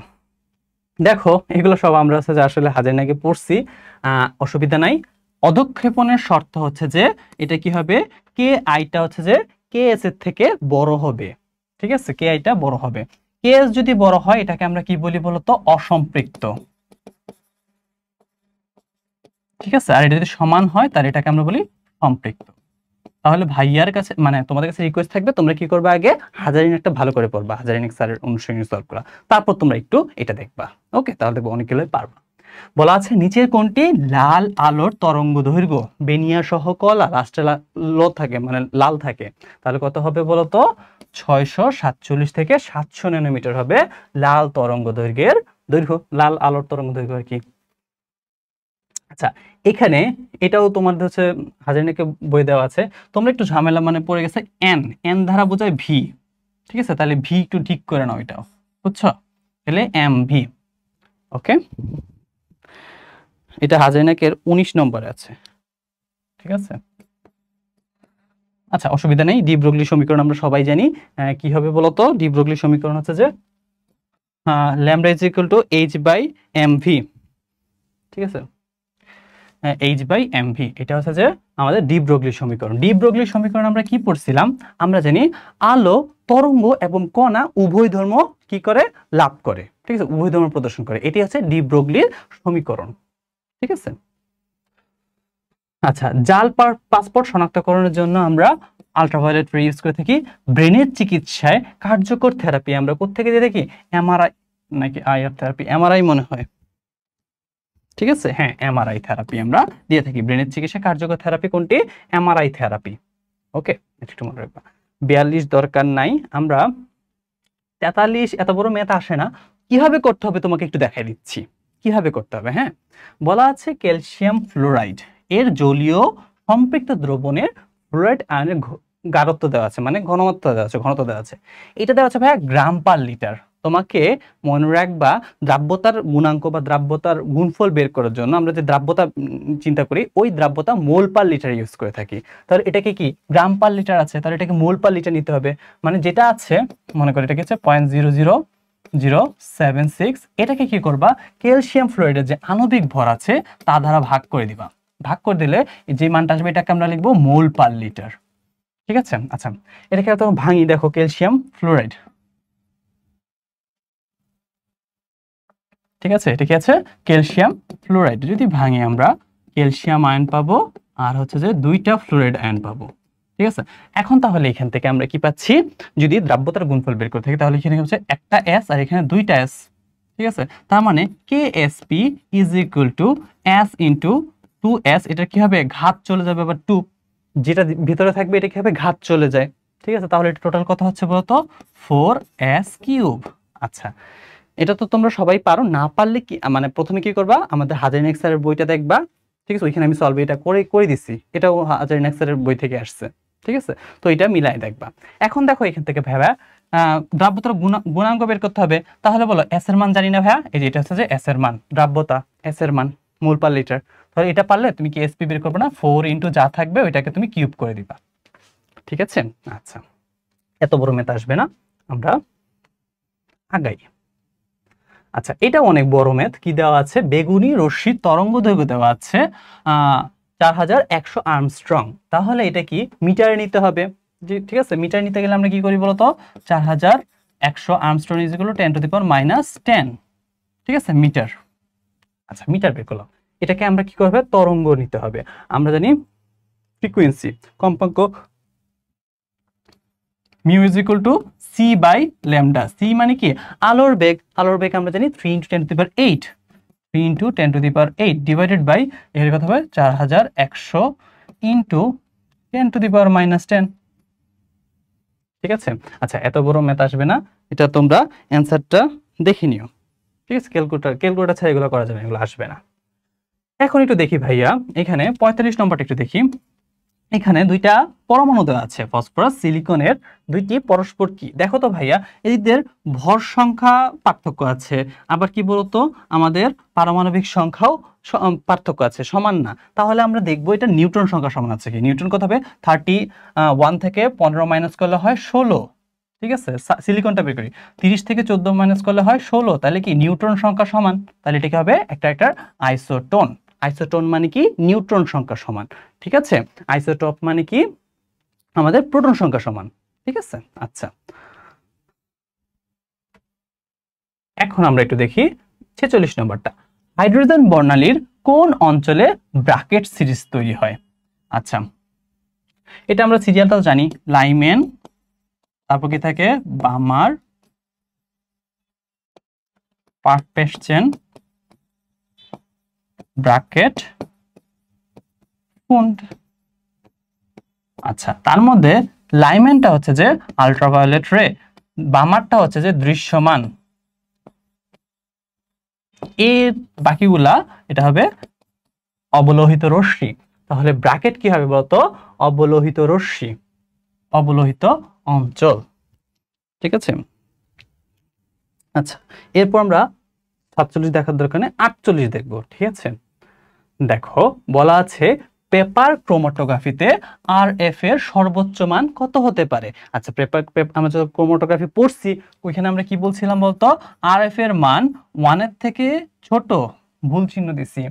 Speaker 1: দেখো এগুলো সব আমরা আসলে হাজারনিকে পড়ছি, অসুবিধা নাই। অধঃক্ষেপণের শর্ত হচ্ছে যে এটা কি হবে, কে আইটা হচ্ছে যে কে এস এর থেকে বড় হবে, ঠিক আছে, কে আইটা বড় হবে। কে এস যদি বড় হয় এটাকে আমরা কি বলি বলতো, অসম্পৃক্ত, ঠিক আছে। আর এটা যদি সমান হয় তাহলে এটাকে আমরা বলি সম্পৃক্ত। তাহলে ভাইয়ার কাছে মানে তোমাদের কাছে রিকোয়েস্ট থাকবে, তোমরা কি করবে, আগে হাজারনিকটা ভালো করে পড়বা, হাজারনিক স্যারের অনুশীলনী সলভ করা, তারপর তোমরা একটু এটা দেখবা, ওকে, তাহলে দেখবো অনেকগুলোই পারবা। বলা আছে নিচের কোনটি লাল আলোর তরঙ্গ দৈর্ঘ্য, বেনিয়া সহ কলা লাস্টে লো থাকে মানে লাল থাকে, তাহলে কত হবে বলতো, 647 থেকে 700 ন্যানোমিটার হবে লাল তরঙ্গ দৈর্ঘ্যের দৈর্ঘ্য, লাল আলোর তরঙ্গ দৈর্ঘ্য আর কি। আচ্ছা এখানে এটাও তোমাদের হচ্ছে হাজারনিকে বই দেওয়া আছে, তোমরা একটু ঝামেলা মানে পড়ে গেছে, এন দ্বারা বোঝায় ভি, ঠিক আছে, তাহলে ভি একটু ঠিক করে নাও এটাও, বুঝছো, তাহলে এম ভি, ওকে। এটা হাজারনিকের 19 নম্বরে আছে, ঠিক আছে। আচ্ছা অসুবিধা নেই, ডি ব্রগলি সমীকরণ আমরা সবাই জানি, কি হবে বলতো, ডি ব্রগলি সমীকরণ হচ্ছে যে lambda is equal two h/mv, ঠিক আছে, h/mv, এটা হচ্ছে যে আমাদের ডি ব্রগলি সমীকরণ। ডি ব্রগলি সমীকরণ আমরা কি পড়ছিলাম? আমরা জানি আলো, তরঙ্গ এবং কণা উভয় ধর্ম কি করে লাভ করে, ঠিক আছে, উভয় ধর্ম প্রদর্শন করে, এটি হচ্ছে ডি ব্রগলির সমীকরণ, ঠিক আছে। আচ্ছা, জাল পাসপোর্ট শনাক্তকরণের জন্য আমরা আলট্রাভায়োলেট রে ইউজ করে থাকি। ব্রেনের চিকিৎসায় কার্যকর থেরাপি আমরা কোত্থেকে দিয়ে থাকি? এমআরআই নাকি আইআর থেরাপি? এমআরআই মনে হয়, ঠিক আছে, হ্যাঁ, এমআরআই থেরাপি আমরা দিয়ে থাকি। ব্রেনের চিকিৎসায় কার্যকর থেরাপি কোনটি? MRI therapy. ওকে, একটু মনে রাখবা। 42 দরকার নাই, আমরা 43, এত বড় ম্যাথ আসে না, কিভাবে করতে হবে তোমাকে একটু দেখাই দিচ্ছি কিভাবে করতে হবে। হ্যাঁ, বলা আছে ক্যালসিয়াম ফ্লোরাইড এর জলীয় সম্পৃক্ত দ্রবণের ফ্লোরাইড আয়নের গাঢ়ত্ব দেওয়া আছে, মানে ঘনত্ব দেওয়া আছে, এটা দেওয়া আছে ভাইয়া গ্রাম পার লিটার। তোমাকে মনে রাখবা দ্রাব্যতার গুণাঙ্ক বা দ্রাব্যতার গুণফল বের করার জন্য আমরা যে দ্রাব্যতা চিন্তা করি, ওই দ্রাব্যতা মোল পার লিটার ইউজ করে থাকি। তাহলে এটাকে কি গ্রাম পার লিটার আছে, তাহলে এটাকে মোল পার লিটার নিতে হবে। মানে যেটা আছে মনে করি এটাকে হচ্ছে 0.00076, এটাকে কি করবা? ক্যালসিয়াম ফ্লোরাইডের যে আণবিক ভর আছে তা দ্বারা ভাগ করে দিবা। ভাগ করে দিলে যে মানটা আসবে এটাকে আমরা লিখবো মোল পার লিটার, ঠিক আছে। আচ্ছা, এটাকে তো ভাঙি, দেখো ক্যালসিয়াম ফ্লোরাইড, ঠিক আছে, এটা কি আছে? Calcium fluoride. যদি ভাঙি আমরা ক্যালসিয়াম আয়ন পাবো আর হচ্ছে যে 2টা ফ্লোরাইড আয়ন পাবো, ঠিক আছে। এখন তাহলে এখান থেকে আমরা কি পাচ্ছি? যদি দ্রাব্যতার গুণফল বের করে থাকি তাহলে এখানে হচ্ছে একটা S আর এখানে 2টা S, ঠিক আছে। তার মানে KSP is equal two S into 2S, এটা কি হবে? ঘাত চলে যাবে, আবার 2 যেটা ভিতরে থাকবে এটা কি হবে? ঘাত চলে যায়, ঠিক আছে। তাহলে এটা টোটাল কত হচ্ছে বলতো? 4S cube. আচ্ছা, এটা তো তোমরা সবাই পারো, না পারলে কি মানে প্রথমে কি করবা? আমাদের হাজারিনাক স্যারের বইটা দেখবা, ঠিক আছে, ওইখানে আমি সলভ এটা করে দিছি, এটাও হাজারিনাক স্যারের বই থেকে আসছে, ঠিক আছে। তো এটা মিলাই দেখবা। এখন দেখো এখান থেকে ভাইয়া দ্রাব্যতার গুণাঙ্ক বের করতে হবে। তাহলে বলো এস এর মান জানি না ভাইয়া, এই যে এটা হচ্ছে যে এস এর মান, দ্রাব্যতা এস এর মান মোল পার লিটার। তাহলে এটা পারলে তুমি কি এসপি বের করবে না, 4 ইন্টু যা থাকবে ওইটাকে তুমি কিউব করে দিবা, ঠিক আছে। আচ্ছা, এত বড় মেথ আসবে না, আমরা আগাই। আচ্ছা, এটা অনেক বড় ম্যাথ। কি দেওয়া আছে? বেগুনি রশ্মির তরঙ্গ দৈর্ঘ্য দেওয়া আছে 4100 আর্মস্ট্রং। তাহলে এটা কি মিটারে নিতে হবে, ঠিক আছে। মিটারে নিতে গেলে আমরা কি করি বলতো? 4100 angstrom is equal to 10 to the power -10, ঠিক আছে, মিটার। আচ্ছা, মিটার বের করলাম, এটাকে আমরা কি করবে? তরঙ্গ নিতে হবে। আমরা জানি ফ্রিকোয়েন্সি কম্পাঙ্ক mu is equal to C by lambda. C মানে কি? আলোর বেগ। আলোর বেগ আমরা জানি 3 × 10 to the power 8, 3 × 10 to the power 8 divided by এর কথা হবে 4100 ইন্টু 10 টু দি পাওয়ার -10, ঠিক আছে। আচ্ছা, এত বড় ম্যাথ আসবে না, এটা তোমরা অ্যান্সারটা দেখে নিও, ঠিক আছে। ক্যালকুলেটর ছাড়া এগুলো করা যাবে না, এগুলো আসবে না। এখন একটু দেখি ভাইয়া, এখানে 45 নম্বরটা একটু দেখি। এখানে 2টা পরমাণু দেওয়া আছে, ফসফরাস সিলিকনের 2টি পরস্পর কি? দেখো তো ভাইয়া, এদের ভর সংখ্যা পার্থক্য আছে, আবার কি বলতো আমাদের পারমাণবিক সংখ্যাও পার্থক্য আছে, সমান না। তাহলে আমরা দেখবো এটা নিউট্রন সংখ্যা সমান আছে কি। নিউট্রন কত হবে? 31 থেকে 15 মাইনাস করলে হয় 16, ঠিক আছে। সিলিকনটা বের করি, 30 থেকে 14 মাইনাস করলে হয় 16, তাহলে কি নিউট্রন সংখ্যা সমান। তাহলে এটা কি হবে? একটা আইসোটোন। আইসোটোন মানে কি? নিউট্রন সংখ্যা সমান, ঠিক আছে। আইসোটোপ মানে কি? আমাদের প্রোটন সংখ্যা সমান, ঠিক আছে। আচ্ছা, এখন আমরা একটু দেখি 46 নম্বরটা। হাইড্রোজেন বর্ণালীর কোন অঞ্চলে ব্র্যাকেট সিরিজ তৈরি হয়? আচ্ছা, এটা আমরা সিরিয়ালটাও জানি, লাইমেন, তারপর কি থাকে? বামার, পারপেসচেন, ব্র্যাকেট, পুন্ড। আচ্ছা, তার মধ্যে লাইমেনটা হচ্ছে যে আল্ট্রাভায়োলেট রে, বামারটা হচ্ছে যে দৃশ্যমান, এর বাকিগুলা এটা হবে অবলোহিত রশ্মি। তাহলে ব্র্যাকেট কি হবে বলতো? অবলোহিত রশ্মি, অবলোহিত অঞ্চল, ঠিক আছে। আচ্ছা, এরপর আমরা 47 দেখার দরকার নেই, 48 দেখবো, ঠিক আছে। দেখো বলা আছে পেপার ক্রোমাটোগ্রাফিতে RF এর সর্বোচ্চ মান কত হতে পারে? আচ্ছা আমরা যখন ক্রোমাটোগ্রাফি পড়ছি ওইখানে আমরা কি বলছিলাম বলতো, RF এর মান 1 এর থেকে ছোট, ভুল চিহ্ন দিছি,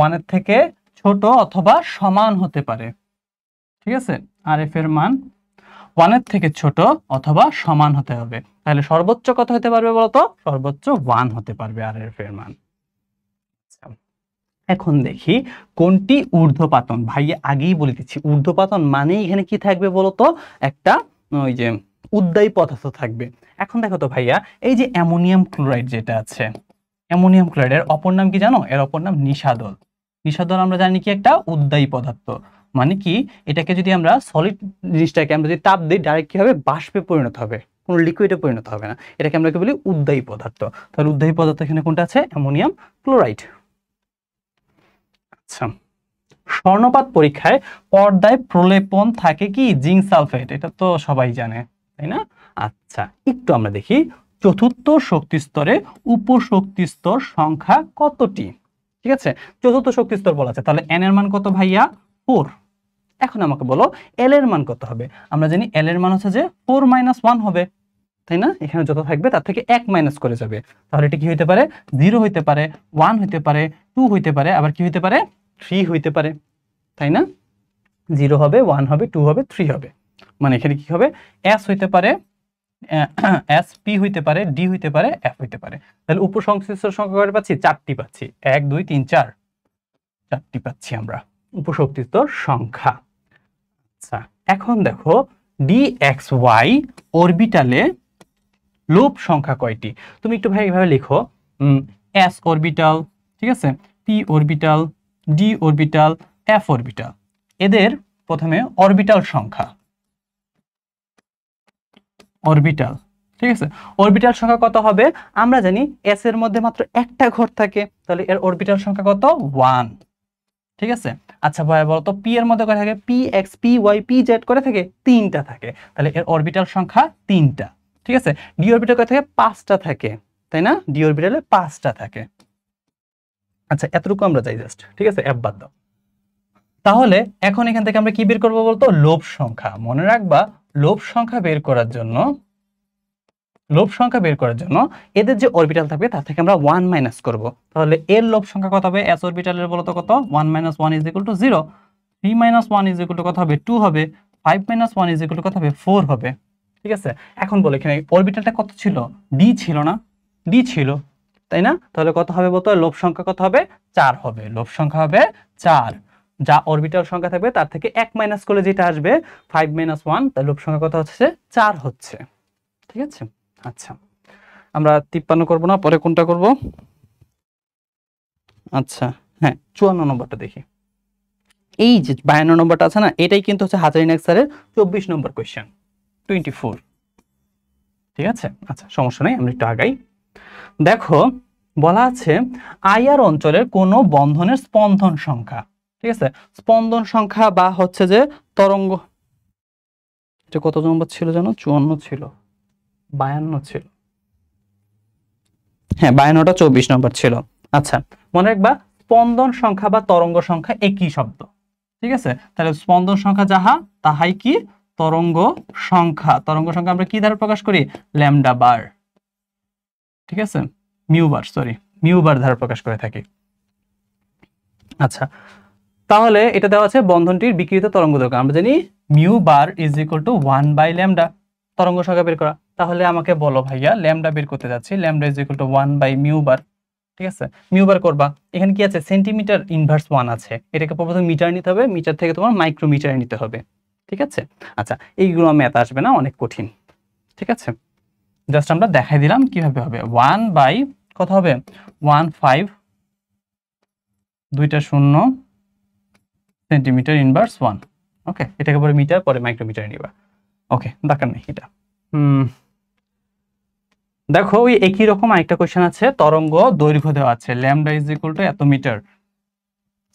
Speaker 1: 1 এর থেকে ছোট অথবা সমান হতে পারে। ঠিক আছে, RF এর মান 1 এর থেকে ছোট অথবা সমান হতে হবে। তাহলে সর্বোচ্চ কত হতে পারবে বলতো? সর্বোচ্চ 1 হতে পারবে RF এর মান। এখন দেখি কোনটি ঊর্ধ্বপাতন। ভাইয়া আগেই বলে দিচ্ছি, ঊর্ধ্বপাতন মানে এখানে কি থাকবে বলতো, একটা ওই যে উদ্বায়ী পদার্থ থাকবে। এখন দেখো তো ভাইয়া, এই যে অ্যামোনিয়াম ক্লোরাইড যেটা আছে, অ্যামোনিয়াম ক্লোরাইডের অপর নাম কি জানো? এর অপর নাম নিশাদল। নিশাদল আমরা জানি কি একটা উদ্বায়ী পদার্থ, মানে কি এটাকে যদি আমরা সলিড জিনিসটাকে আমরা যদি তাপ দিই ডাইরেক্ট কি হবে, বাষ্পে পরিণত হবে, কোনো লিকুইডে পরিণত হবে না। এটাকে আমরা কি বলি? উদ্বায়ী পদার্থ। তাহলে উদ্বায়ী পদার্থ এখানে কোনটা আছে? Ammonium chloride. আচ্ছা, স্বর্ণপাত পরীক্ষায় পর্দায় প্রলেপন থাকে কি? Zinc sulphate. এটা তো সবাই জানে, তাই না? আচ্ছা, একটু আমরা দেখি চতুর্থ শক্তি স্তরে উপশক্তি স্তর সংখ্যা কতটি? ঠিক আছে, চতুর্থ শক্তি স্তর বলা আছে, তাহলে n এর মান কত ভাইয়া? 4। এখন আমাকে বলো l এর মান কত হবে? আমরা জানি l এর মান হচ্ছে যে 4 - 1 হবে, তাই না? এখানে যত থাকবে তার থেকে 1 মাইনাস করে যাবে। তাহলে এটা কি হইতে পারে? 0 হইতে পারে, 1 হইতে পারে, 2 হইতে পারে, আবার কি হইতে পারে? 3 হইতে পারে, তাই না? 0 হবে, 1 হবে, 2 হবে, 3 হবে। মানে এখানে কি হবে? S হইতে পারে, S P হইতে পারে, D হইতে পারে, F হইতে পারে। তাহলে উপসংশ্লিষ্ট সংখ্যা কয়টা পাচ্ছি? 4টি পাচ্ছি। 1 2 3 4, 4টি পাচ্ছি আমরা উপশক্তিস্থ সংখ্যা। আচ্ছা, এখন দেখো DXY অরবিটালে লোপ সংখ্যা কয়টি? তুমি একটু ভাই এইভাবে লিখো, S অরবিটাল, ঠিক আছে, P orbital, D orbital, F orbital. এদের প্রথমে অরবিটাল সংখ্যা, অরবিটাল, ঠিক আছে। অরবিটাল সংখ্যা কত হবে? আমরা জানি S এর মধ্যে মাত্র একটা ঘর থাকে, তাহলে এর অরবিটাল সংখ্যা কত? 1। ঠিক আছে। আচ্ছা ভাই বলো তো P এর মধ্যে কয়টা থাকে? P X P Y P Z করে থাকে, 3টা থাকে, তাহলে এর অরবিটাল সংখ্যা 3টা। ঠিক আছে। D অরবিটাল কয় থাকে? 5টা থাকে, তাই না? D অরবিটালে 5টা থাকে। আচ্ছা, এতটুকু আমরা যাই জাস্ট, ঠিক আছে, F বাদ দাও। তাহলে এখন এখান থেকে আমরা কি বের করবো বলতো? লোপ সংখ্যা। মনে রাখবা, লোপ সংখ্যা বের করার জন্য এদের যে অরবিটাল থাকবে তার থেকে আমরা 1 মাইনাস করব। তাহলে এর লোপ সংখ্যা কত হবে? S অরবিটালের বলো তো কত? 1 - 1 = 0, 3 - 1 = কত হবে? 2 হবে, 5 - 1 = কত হবে? 4 হবে। ঠিক আছে। এখন বলো এখানে অরবিটালটা কত ছিল? D ছিল না? D ছিল, তাই না? তাহলে কত হবে বলতো? লোপ সংখ্যা কত হবে? 4 হবে। লোপ সংখ্যা হবে 4। যা অরবিটাল সংখ্যা থাকবে তার থেকে 1 মাইনাস করলে যেটা আসবে 5 - 1, তার লোপ সংখ্যা কত হচ্ছে? 4 হচ্ছে। ঠিক আছে। আচ্ছা, আমরা 53 করব না, পরে কোনটা করব? আচ্ছা হ্যাঁ, 54 নম্বরটা দেখি। এই যে 52 নম্বরটা আছে না, এটাই কিন্তু হচ্ছে হাজারিনাক স্যারের 24 নম্বর কোয়েশ্চেন, 24। ঠিক আছে। আচ্ছা, সমস্যা নেই, আমরা একটু আগাই। দেখো বলা আছে আইআর অঞ্চলের কোন বন্ধনের স্পন্দন সংখ্যা। ঠিক আছে, স্পন্দন সংখ্যা বা হচ্ছে যে তরঙ্গ, এটা কত নম্বর ছিল জানো? 54 ছিল, 52 ছিল, হ্যাঁ 52টা 24 নম্বর ছিল। আচ্ছা, মনে রাখবা স্পন্দন সংখ্যা বা তরঙ্গ সংখ্যা একই শব্দ। ঠিক আছে, তাহলে স্পন্দন সংখ্যা যাহা তাহাই কি তরঙ্গ সংখ্যা। তরঙ্গ সংখ্যা আমরা কি দ্বারা প্রকাশ করি? ল্যামডা বার। ঠিক আছে, মিউ বার, সরি মিউ বার দ্বারা প্রকাশ করে থাকি। আচ্ছা, তাহলে এটা দেওয়া আছে বন্ধনটির বিকিরিত তরঙ্গ দৈর্ঘ্য। আমরা জানি mu bar is equal to 1/λ, তরঙ্গ সংখ্যা বের করা। তাহলে আমাকে বলো ভাইয়া, ল্যামডা বের করতে যাচ্ছি, ল্যামডা ইজ ইকুয়াল টু 1/মিউ বার। ঠিক আছে, মিউ বার করবা। এখানে কি আছে? সেন্টিমিটার ইনভার্স 1 আছে, এটাকে প্রথমে মিটার নিতে হবে, মিটার থেকে তোমার মাইক্রোমিটারে নিতে হবে। ঠিক আছে। আচ্ছা, এইগুলো ম্যাথ আসবে না, অনেক কঠিন। ঠিক আছে, জাস্ট আমরা দেখাই দিলাম কিভাবে হবে। 1 বাই কত হবে? 15, 2টা 0 সেন্টিমিটার ইনভার্স 1। ওকে, এটাকে পরে মিটার, পরে মাইক্রোমিটারে নিবা। ওকে, দরকার নেই এটা। দেখো ওই একই রকম আরেকটা কোশ্চেন আছে, তরঙ্গ দৈর্ঘ্য দেওয়া আছে ল্যামডা ইজ ইকুয়াল টু এত মিটার,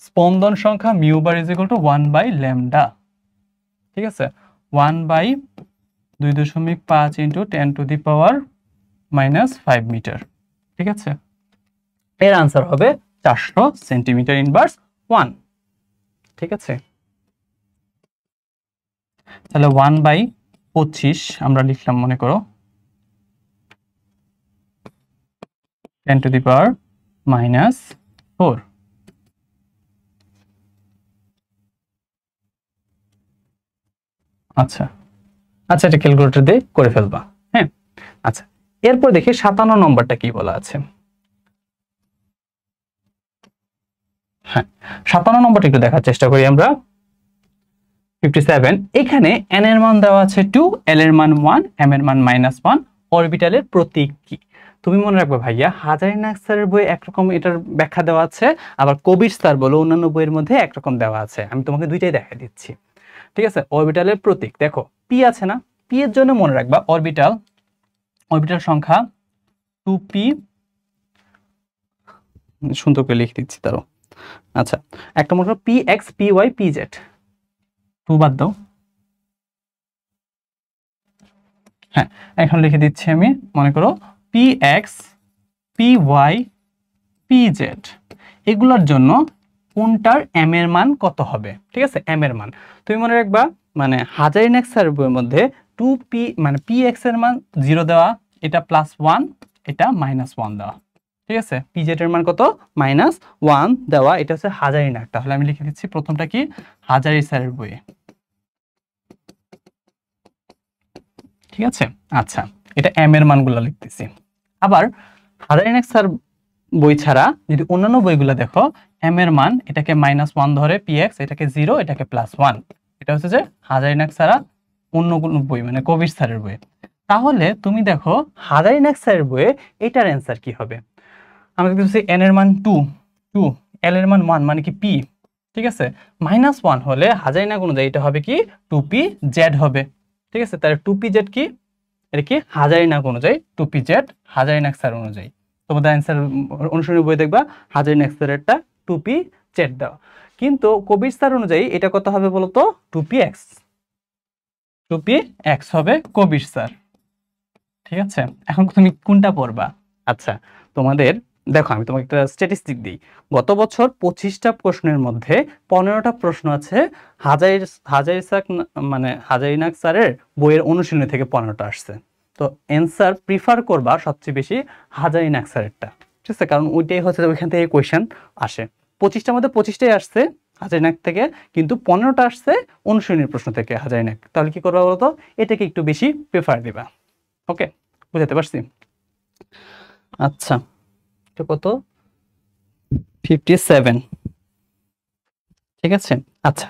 Speaker 1: স্পন্দন সংখ্যা mu bar is equal to 1/λ। ঠিক আছে, 1/2.5 ইন্টু 10⁻⁻⁵ মিটার। ঠিক আছে, এর আনসার হবে 400 সেন্টিমিটার ইনভার্স 1। ঠিক আছে, তাহলে 1/25 আমরা লিখলাম, মনে করো 10⁻⁻4। আচ্ছা আচ্ছা, এটা ক্যালকুলেটর দিয়ে করে ফেলবা। হ্যাঁ, আচ্ছা, এরপর দেখি 57 নম্বরটা কি বলা আছে। হ্যাঁ, 57 নম্বরটা একটু দেখার চেষ্টা করি আমরা। 57, এখানে n এর মান দেওয়া আছে 2, l এর মান 1, m এর মান -1, অরবিটালের প্রতীক কি? তুমি মনে রাখবে ভাইয়া, হাজারিনাক স্যারের বই একরকম এটার ব্যাখ্যা দেওয়া আছে, আবার কবির স্যার বলে অন্যান্য বইয়ের মধ্যে একরকম দেওয়া আছে। আমি তোমাকে দুইটাই দেখাই দিচ্ছি, ঠিক আছে? অরবিটালের প্রতীক দেখো, পি আছে না, পি এর জন্য মনে রাখবা অরবিটাল সংখ্যা 2p, সুন্দর করে লিখে দিচ্ছি তারও। আচ্ছা, একটা মনে করো P X, P Y, P Z, 2 বাদ দাও। হ্যাঁ, এখন লিখে দিচ্ছি আমি, মনে করো P X, P Y, P Z, এগুলোর জন্য কোনটার এম এর মান কত হবে? ঠিক আছে, এম এর মান তুমি মনে রাখবা, মানে হাজারিনাক স্যারের বইয়ের মধ্যে 2p মানে পি এক্স এর মান 0 দেওয়া, এটা +1, এটা -1 দেওয়া, ঠিক আছে? পি জেড এর মান কত? -1 দেওয়া, এটা হচ্ছে হাজারিনাক। তাহলে আমি লিখে দিচ্ছি প্রথমটা কি, হাজারি স্যারের বইয়ে, ঠিক আছে? আচ্ছা, এটা এম এর মানগুলো লিখতেছি। আবার হাজারিনাক স্যার বই ছাড়া যদি অন্যান্য বইগুলো দেখো, এম এর মান এটাকে -1 ধরে px, এটাকে 0, এটাকে +1, এটা হচ্ছে যে হাজারিনাক ছাড়া অন্য কোনো বই, মানে কবির স্যারের বই। তাহলে তুমি দেখো হাজারিনাক স্যারের বইয়ে এটার অ্যান্সার কি হবে? আমরা দেখতেছি n এর মান 2, l এর মান 1, মানে কি p, ঠিক আছে? -1 হলে হাজারিনাক অনুযায়ী এটা হবে কি, 2pz হবে, ঠিক আছে? তাহলে 2pz কি, এটা কি হাজারিনাক অনুযায়ী 2pz, হাজারিনাক স্যার অনুযায়ী। তোমাদের অ্যান্সার অনুসরণী বই দেখবা হাজারিনাক স্যারেরটা 2pz দেওয়া, কিন্তু কবির স্যার অনুযায়ী এটা কত হবে বলো তো? 2px, 2px হবে কবির স্যার, ঠিক আছে? এখন তুমি কোনটা পড়বা? আচ্ছা, তোমাদের দেখো, আমি তোমাকে একটা স্ট্যাটিস্টিক দিই। গত বছর 25টা প্রশ্নের মধ্যে 15টা প্রশ্ন আছে হাজারিনাক স্যারের বইয়ের অনুশীলনী থেকে 15টা আসছে। তো অ্যান্সার প্রিফার করবা সবচেয়ে বেশি হাজারিনাক স্যারেরটা, ঠিক আছে? কারণ ওইটাই হচ্ছে ওইখান থেকে কোয়েশ্চেন আসে। 25টার মধ্যে 25টাই আসছে হাজারিনাক থেকে, কিন্তু 15টা আসছে অনুশীলনীর প্রশ্ন থেকে হাজারিনাক। তাহলে কি করবা বলতো? এটাকে একটু বেশি প্রেফার দিবা। ওকে, বুঝতে পারছি? আচ্ছা, এটা কত? 57, ঠিক আছে? আচ্ছা,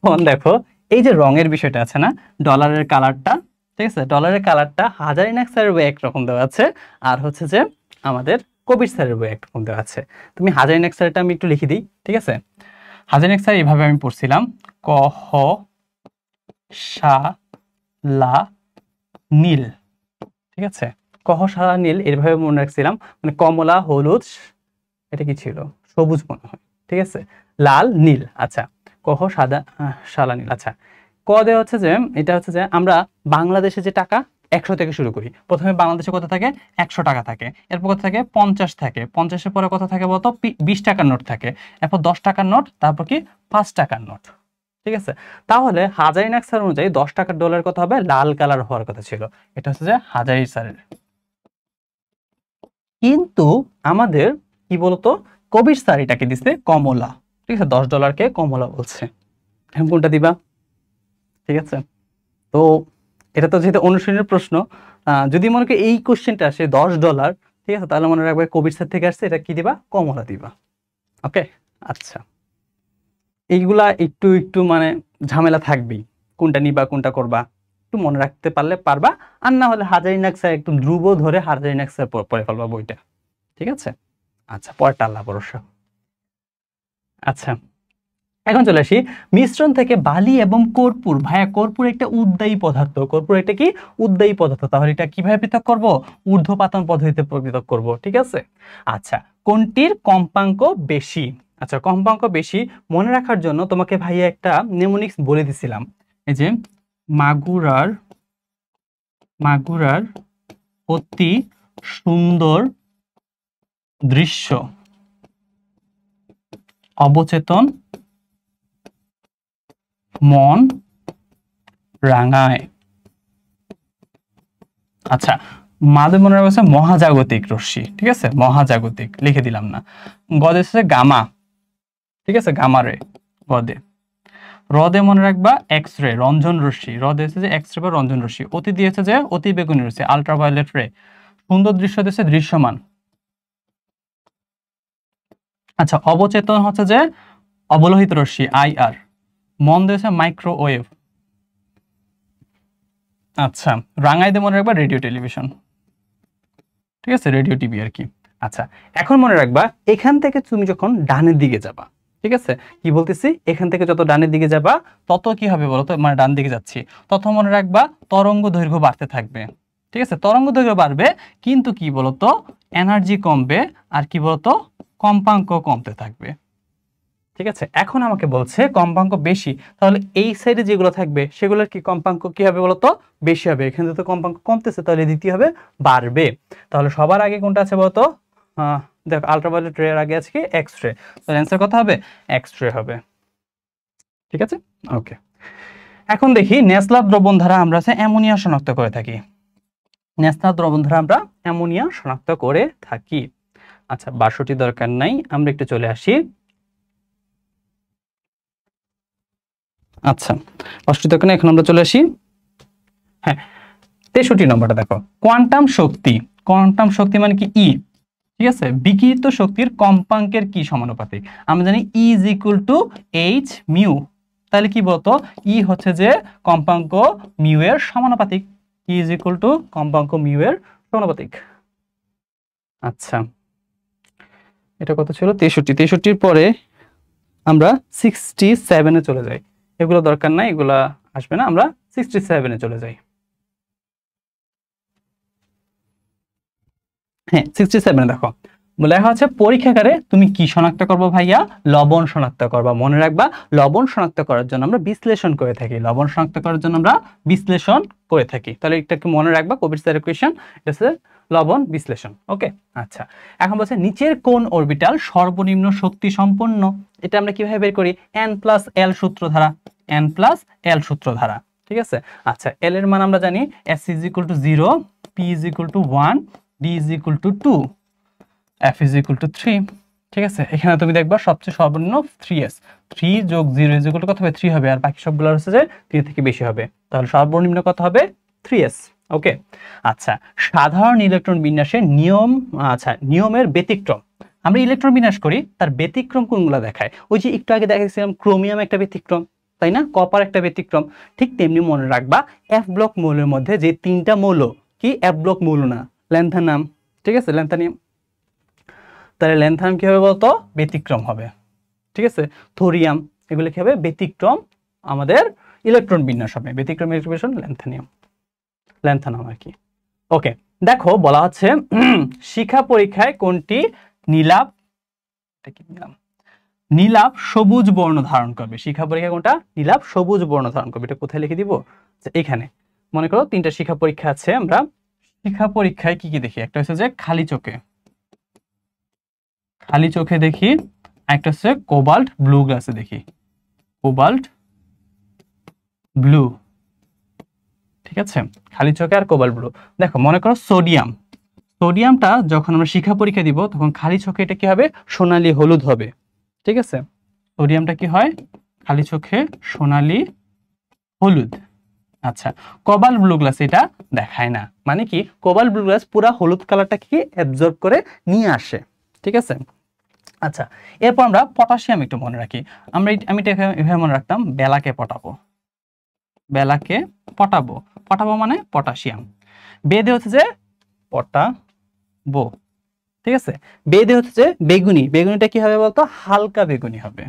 Speaker 1: এখন দেখো এই যে রঙের বিষয়টা আছে না, ডলারের কালারটা, ঠিক আছে? ডলারের কালারটা হাজারিনাক স্যারের বই একরকম দেওয়া আছে, আর হচ্ছে যে আমাদের কবির স্যারের বই একরকম দেওয়া আছে। তুমি হাজারিনাক স্যারটা আমি একটু লিখে দিই, ঠিক আছে? হাজারিনাক স্যার এইভাবে আমি পড়ছিলাম, ক হ সা লা নীল, ঠিক আছে? কহ সাদা নীল এভাবে মনে রাখছিলাম, মানে কমলা, হলুদ, এটা কি ছিল, সবুজ মনে হয়, ঠিক আছে? লাল, নীল। আচ্ছা, কহ সাদা সাদা নীল। আচ্ছা, ক দেওয়া হচ্ছে যে এটা হচ্ছে যে আমরা বাংলাদেশে যে টাকা 100 থেকে শুরু করি, প্রথমে বাংলাদেশে কত থাকে? 100 টাকা থাকে, এরপর কত থাকে? 50 থাকে, 50-এর পরে কত থাকে বলতো? 20 টাকার নোট থাকে, এরপর 10 টাকার নোট, তারপর কি 5 টাকার নোট, ঠিক আছে? তাহলে হাজারিনাক স্যার অনুযায়ী 10 টাকার ডলার কত হবে? লাল কালার হওয়ার কথা ছিল, এটা হচ্ছে যে হাজারি স্যারের। কিন্তু আমাদের কি বলতো, কবির স্যার এটাকে দিচ্ছে কমলা, ঠিক আছে? $10কে কমলা বলছে। এখন কোনটা দিবা? ঠিক আছে, তো এটা তো যেহেতু অনুশীলনের প্রশ্ন, যদি মনে করি এই কোশ্চেনটা আসে $10, ঠিক আছে, তাহলে মনে রাখবে কবির স্যার থেকে আসছে, এটা কি দিবা? কমলা দিবা। ওকে, আচ্ছা, এইগুলা একটু একটু মানে ঝামেলা থাকবেই, কোনটা নিবা কোনটা করবা একটু মনে রাখতে পারলে পারবা, আর না হলে হাজারিনাক স্যার একদম ধ্রুব ধরে হাজারিনাক স্যার পড়ে ফেলবা বইটা, ঠিক আছে? আচ্ছা, পরেরটা আল্লাহ ভরসা। আচ্ছা, এখন চলে আসি মিশ্রণ থেকে বালি এবং কর্পূর। ভাইয়া, কর্পূর একটা উদ্বায়ী পদার্থ, কর্পূর একটা কি উদ্বায়ী পদার্থ, তাহলে এটা কিভাবে পৃথক করব? ঊর্ধ্বপাতন পদ্ধতিতে পৃথক করব, ঠিক আছে? আচ্ছা, কোনটির কম্পাঙ্ক বেশি? আচ্ছা, কম্পাঙ্ক বেশি মনে রাখার জন্য তোমাকে ভাইয়া একটা নেমোনিক্স বলে দিছিলাম, এই যে মাগুরার অতি সুন্দর দৃশ্য অবচেতন মন রাঙায়। আচ্ছা, মাদের মনে রাখছে মহাজাগতিক রশ্মি, ঠিক আছে, মহাজাগতিক লিখে দিলাম না। গদে হচ্ছে গামা, ঠিক আছে, গামা রে গদে। রদে মনে রাখবা এক্স রে, রঞ্জন রশ্মি, রদে হচ্ছে যে এক্স রে বা রঞ্জন রশ্মি। অতি দিয়েছে যে অতি বেগুনি রশ্মি, আলট্রাভায়োলেট রে। সুন্দর দৃশ্য দিয়েছে দৃশ্যমান। আচ্ছা, অবচেতন হচ্ছে যে অবলোহিত রশ্মি, আইআর। মন দিয়েছে মাইক্রোওয়েভ। আচ্ছা, রাঙাইতে মনে রাখবা রেডিও টেলিভিশন, ঠিক আছে, রেডিও টিভি আর কি। আচ্ছা, এখন মনে রাখবা এখান থেকে তুমি যখন ডানের দিকে যাবা, ঠিক আছে, কি বলতেছি, এখান থেকে যত ডানের দিকে যাবা তত কি হবে বলো তো, মানে ডান দিকে যাচ্ছি তত মনে রাখবা তরঙ্গ দৈর্ঘ্য বাড়তে থাকবে, ঠিক আছে, তরঙ্গ দৈর্ঘ্য বাড়বে কিন্তু কি বলতো এনার্জি কমবে, আর কি বলতো কম্পাঙ্ক কমতে থাকবে, ঠিক আছে। এখন আমাকে বলছে কম্পাঙ্ক বেশি, তাহলে এই সাইডে যেগুলো থাকবে সেগুলোর কি কম্পাঙ্ক কি হবে বলতো বেশি হবে। এখানে তো কম্পাঙ্ক কমতেছে, তাহলে দ্বিতীয় হবে বাড়বে। তাহলে সবার আগে কোনটা আছে বলতো, দেখো আলট্রাভায়োলেট রে এর আগে আছে কি এক্স রে, তাহলে অ্যান্সার কত হবে, এক্স রে হবে, ঠিক আছে। ওকে, এখন দেখি ন্যাসলার দ্রবণ দ্বারা আমরা অ্যামোনিয়া শনাক্ত করে থাকি। ন্যাসলার দ্রবণ দ্বারা আমরা অ্যামোনিয়া শনাক্ত করে থাকি। আচ্ছা, ৬২ দরকার নাই, আমরা একটু চলে আসি। আচ্ছা, ৬২ দরকার নাই, এখন আমরা চলে আসি। হ্যাঁ, ৬৩ নম্বরটা দেখো, কোয়ান্টাম শক্তি। কোয়ান্টাম শক্তি মানে কি ই, ঠিক আছে, বিকিরিত শক্তির কম্পাঙ্কের কি সমানুপাতিক। আমরা জানি E is equal to H mu, তাহলে কি বলতো ই হচ্ছে যে কম্পাঙ্ক মিউ এর সমানুপাতিক, ই ইজ ইকুয়াল টু কম্পাঙ্ক মিউ এর সমানুপাতিক। আচ্ছা, এটা কত ছিল, ৬৩। ৬৩-র পরে আমরা 67-এ চলে যাই, এগুলো দরকার নাই, এগুলা আসবে না, আমরা 67-এ চলে যাই। হ্যাঁ, 67-এ দেখো লেখা আছে পরীক্ষাগারে তুমি কি শনাক্ত করবো ভাইয়া, লবণ শনাক্ত করবা। মনে রাখবা লবণ শনাক্ত করার জন্য আমরা বিশ্লেষণ করে থাকি, লবণ শনাক্ত করার জন্য আমরা বিশ্লেষণ করে থাকি। তাহলে এটা কি মনে রাখবা, কবির স্যারের কোয়েশ্চেন, এটা হচ্ছে লবণ বিশ্লেষণ। ওকে, আচ্ছা, এখন বলছে নিচের কোন অরবিটাল সর্বনিম্ন শক্তি সম্পন্ন। এটা আমরা কিভাবে বের করি, n+l সূত্র ধারা, n+l সূত্র ধারা, ঠিক আছে। আচ্ছা, l এর মান আমরা জানি s = 0, p = 1, d = 2, f = 3, ঠিক আছে। এখানে তুমি দেখবা সবচেয়ে সর্বনিম্ন 3s, 3 যোগ 0 = কত হবে, 3 হবে, আর বাকি সবগুলো হচ্ছে যে 3 থেকে বেশি হবে, তাহলে সর্বনিম্ন কত হবে, 3s। ওকে, আচ্ছা, সাধারণ ইলেকট্রন বিন্যাসের নিয়ম। আচ্ছা, নিয়মের ব্যতিক্রম, আমরা ইলেকট্রন বিন্যাস করি তার ব্যতিক্রম কোনগুলো দেখায়, ওই যে একটু আগে দেখাচ্ছিলাম ক্রোমিয়াম একটা ব্যতিক্রম, তাই না, কপার একটা ব্যতিক্রম। ঠিক তেমনি মনে রাখবা এফ ব্লক মৌলের মধ্যে যে 3টা মৌল কি এফ ব্লক মৌল না, ল্যান্থানাম, ঠিক আছে, ল্যান্থানিয়াম, তাহলে ল্যান্থানাম কি হবে বলতো ব্যতিক্রম হবে, ঠিক আছে। থোরিয়াম, এগুলো কি হবে ব্যতিক্রম, আমাদের ইলেকট্রন বিন্যাস হবে, ব্যতিক্রম ইলেকট্রন ল্যান্থানিয়াম, ল্যান্থানাম আর কি। ওকে, দেখো বলা হচ্ছে শিখা পরীক্ষায় কোনটি নীলাভ, নীলাভ সবুজ বর্ণ ধারণ করবে। শিখা পরীক্ষা কোনটা, নীলাভ সবুজ বর্ণ ধারণ করবে। এটা কোথায় লিখে দিব, এখানে। মনে করো 3টা শিখা পরীক্ষা আছে, আমরা শিখা পরীক্ষায় কি কি দেখি, একটা হচ্ছে যে খালি চোখে, খালি চোখে দেখি, একটা হচ্ছে কোবাল্ট ব্লু গ্লাসে দেখি, কোবাল্ট ব্লু, ঠিক আছে, খালি চোখে আর কোবাল্ট ব্লু। দেখো মনে করো সোডিয়াম, সোডিয়ামটা যখন আমরা শিখা পরীক্ষা দিব তখন খালি চোখে এটা কি হবে, সোনালী হলুদ হবে, ঠিক আছে। সোডিয়ামটা কি হয়, খালি চোখে সোনালী হলুদ। আচ্ছা, কোবাল্ট ব্লু গ্লাস এটা দেখায় না, মানে কি কোবাল্ট ব্লু গ্লাস পুরা হলুদ কালারটা কি অ্যাবজর্ব করে নিয়ে আসে, ঠিক আছে। আচ্ছা, এরপর আমরা পটাশিয়াম একটু মনে রাখি, আমি এভাবে মনে রাখতাম, বেলাকে পটাবো, বেলাকে পটাবো, পটাবো মানে পটাশিয়াম। বেদে হচ্ছে যে পটাবো, ঠিক আছে। বেদে হচ্ছে যে বেগুনি, বেগুনিটা কি হবে বলতো, হালকা বেগুনি হবে,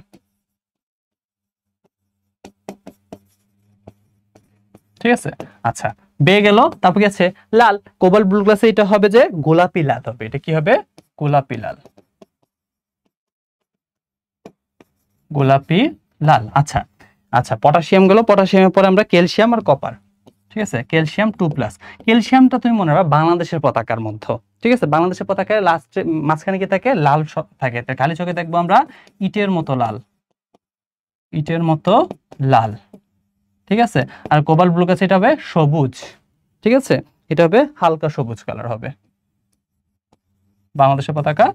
Speaker 1: ঠিক আছে। আচ্ছা, বে গেল, তারপর কি আছে লাল, কোবাল্ট ব্লু গ্লাসে এটা হবে যে গোলাপি লাল হবে, এটা কি হবে গোলাপি লাল, গোলাপি লাল। আচ্ছা, আচ্ছা, পটাশিয়াম গেল, পটাশিয়ামের পরে আমরা ক্যালসিয়াম আর কপার, ঠিক আছে, ক্যালসিয়াম 2+। ক্যালসিয়ামটা তুমি মনে রাখবা বাংলাদেশের পতাকার মধ্যে, ঠিক আছে, বাংলাদেশের পতাকায় লাস্টে মাঝখানে কি থাকে, লাল থাকে, খালি চোখে দেখবো আমরা ইটের মতো লাল, ইটের মতো লাল, ঠিক আছে। আর কোবাল্ট ব্লু গ্লাসে এটা হবে সবুজ, ঠিক আছে, এটা হবে হালকা সবুজ কালার হবে, বাংলাদেশের পতাকা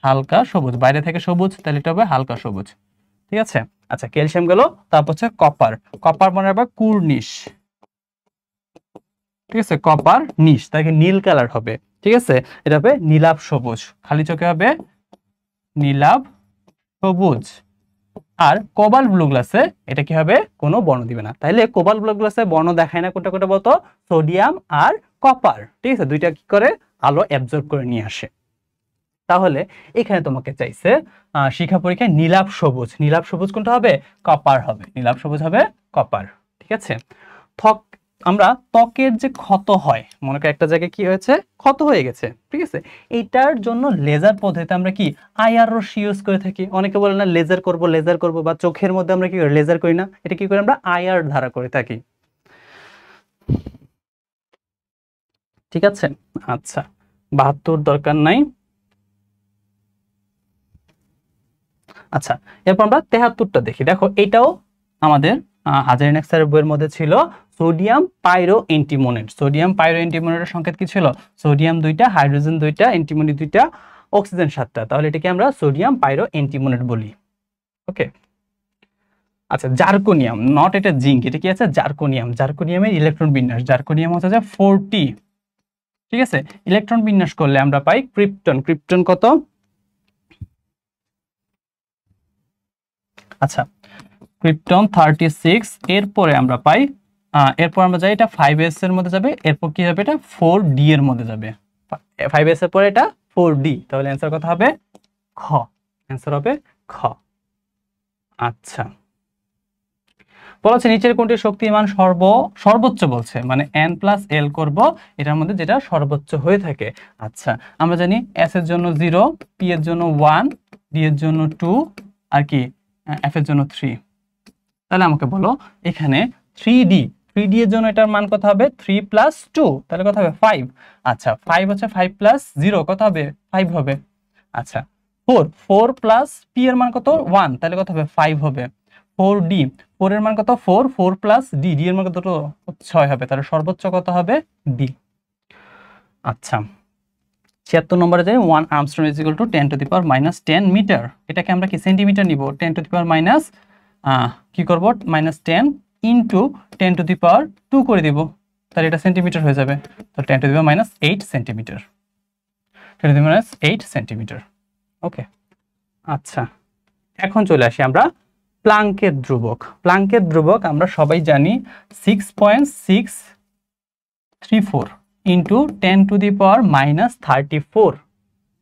Speaker 1: হালকা সবুজ, বাইরে থেকে সবুজ, তাহলে এটা হবে হালকা সবুজ, ঠিক আছে। আচ্ছা ক্যালসিয়াম গেল, তারপর হচ্ছে কপার, কপার মানে হবে কুর্নিশ, ঠিক আছে, কপার নিশ, তাকে নীল কালার হবে, ঠিক আছে, এটা হবে নীলাভ সবুজ, খালি চোখে হবে নীলাভ সবুজ। আর কোবাল্ট ব্লু গ্লাসে এটা কি হবে, কোনো বর্ণ দিবে না, তাইলে কোবাল্ট ব্লু গ্লাসে বর্ণ দেখায় না, কোনটা কোনটা বলতো, সোডিয়াম আর কপার, ঠিক আছে, দুইটা কি করে আলো অ্যাবজর্ব করে নিয়ে আসে। তাহলে এখানে তোমাকে চাইছে শিক্ষা পরীক্ষায় নীলাভ সবুজ, নীলাভ সবুজ কোনটা হবে, কপার হবে, নীলাভ সবুজ হবে কপার, ঠিক আছে। আমরা ত্বকের যে ক্ষত হয়, মনে করি একটা জায়গায় কি হয়েছে, ক্ষত হয়ে গেছে, ঠিক আছে, এইটার জন্য লেজার পদ্ধতিতে আমরা কি আইআর রশ্মি ইউজ করে থাকি। অনেকে বলে না লেজার করব লেজার করব, বা চোখের মধ্যে আমরা কি করি, লেজার করি না, এটা কি করি আমরা আইআর দ্বারা করে থাকি, ঠিক আছে। আচ্ছা 72 দরকার নাই। আচ্ছা এরপর আমরা 73টা দেখি। দেখো এটাও আমাদের হাজারিনাক স্যারের বইয়ের মধ্যে ছিল, সোডিয়াম পাইরো অ্যান্টিমোনেট। সোডিয়াম পাইরো অ্যান্টিমোনেটের সংকেত কি ছিল, সোডিয়াম 2টা, হাইড্রোজেন 2টা, অ্যান্টিমনি 2টা, অক্সিজেন 7টা, তাহলে এটাকে আমরা সোডিয়াম পাইরো অ্যান্টিমোনেট বলি, ওকে। আচ্ছা জার্কোনিয়াম, নট এটা জিঙ্ক, এটা কি আছে জার্কোনিয়াম, জার্কোনিয়ামের ইলেকট্রন বিন্যাস, জার্কোনিয়াম হচ্ছে যে 40, ঠিক আছে, ইলেকট্রন বিন্যাস করলে আমরা পাই ক্রিপ্টন, ক্রিপ্টন কত, আচ্ছা ক্রিপ্টন 36, এরপরে আমরা পাই এরপর আমরা যাই এটা 5s এর মধ্যে যাবে, এরপর কি হবে এটা 4d এর মধ্যে যাবে, 5s এর পরে এটা 4d, তাহলে অ্যান্সার কত হবে খ, অ্যান্সার হবে খ। আচ্ছা বলছে নিচের কোনটি শক্তিমান সর্বোচ্চ বলছে, মানে n+l করব, এটার মধ্যে যেটা সর্বোচ্চ হয়ে থাকে। আচ্ছা আমরা জানি s এর জন্য 0, p এর জন্য 1, d এর জন্য 2, আর কি f এর জন্য 3, তাহলে আমাকে বলো এখানে 3d, 3d এর জন্য এটার মান কত হবে, 3 + 2, তাহলে কত হবে 5। আচ্ছা 5 হচ্ছে 5 + 0 কত হবে 5 হবে। আচ্ছা 4 + p এর মান কত 1, তাহলে কত হবে 5 হবে। 4d, 4 এর মান কত 4, 4 + d, d এর মান কত 6 হবে, তাহলে সর্বোচ্চ কত হবে d। আচ্ছা 76 নম্বরে যাই, 1 আর্মস্ট্রং = 10⁻⁻10 মিটার, এটাকে আমরা কি সেন্টিমিটার নিব, 10⁻⁻ কি করব -10 × 10⁻² করে দিব, তাহলে এটা সেন্টিমিটার হয়ে যাবে, তো 10⁻8 সেন্টিমিটার, 10⁻8 সেন্টিমিটার, ওকে। আচ্ছা এখন চলে আসি আমরা প্লাঙ্কের ধ্রুবক। প্লাঙ্কের ধ্রুবক আমরা সবাই জানি 6.634 × 10⁻⁻34,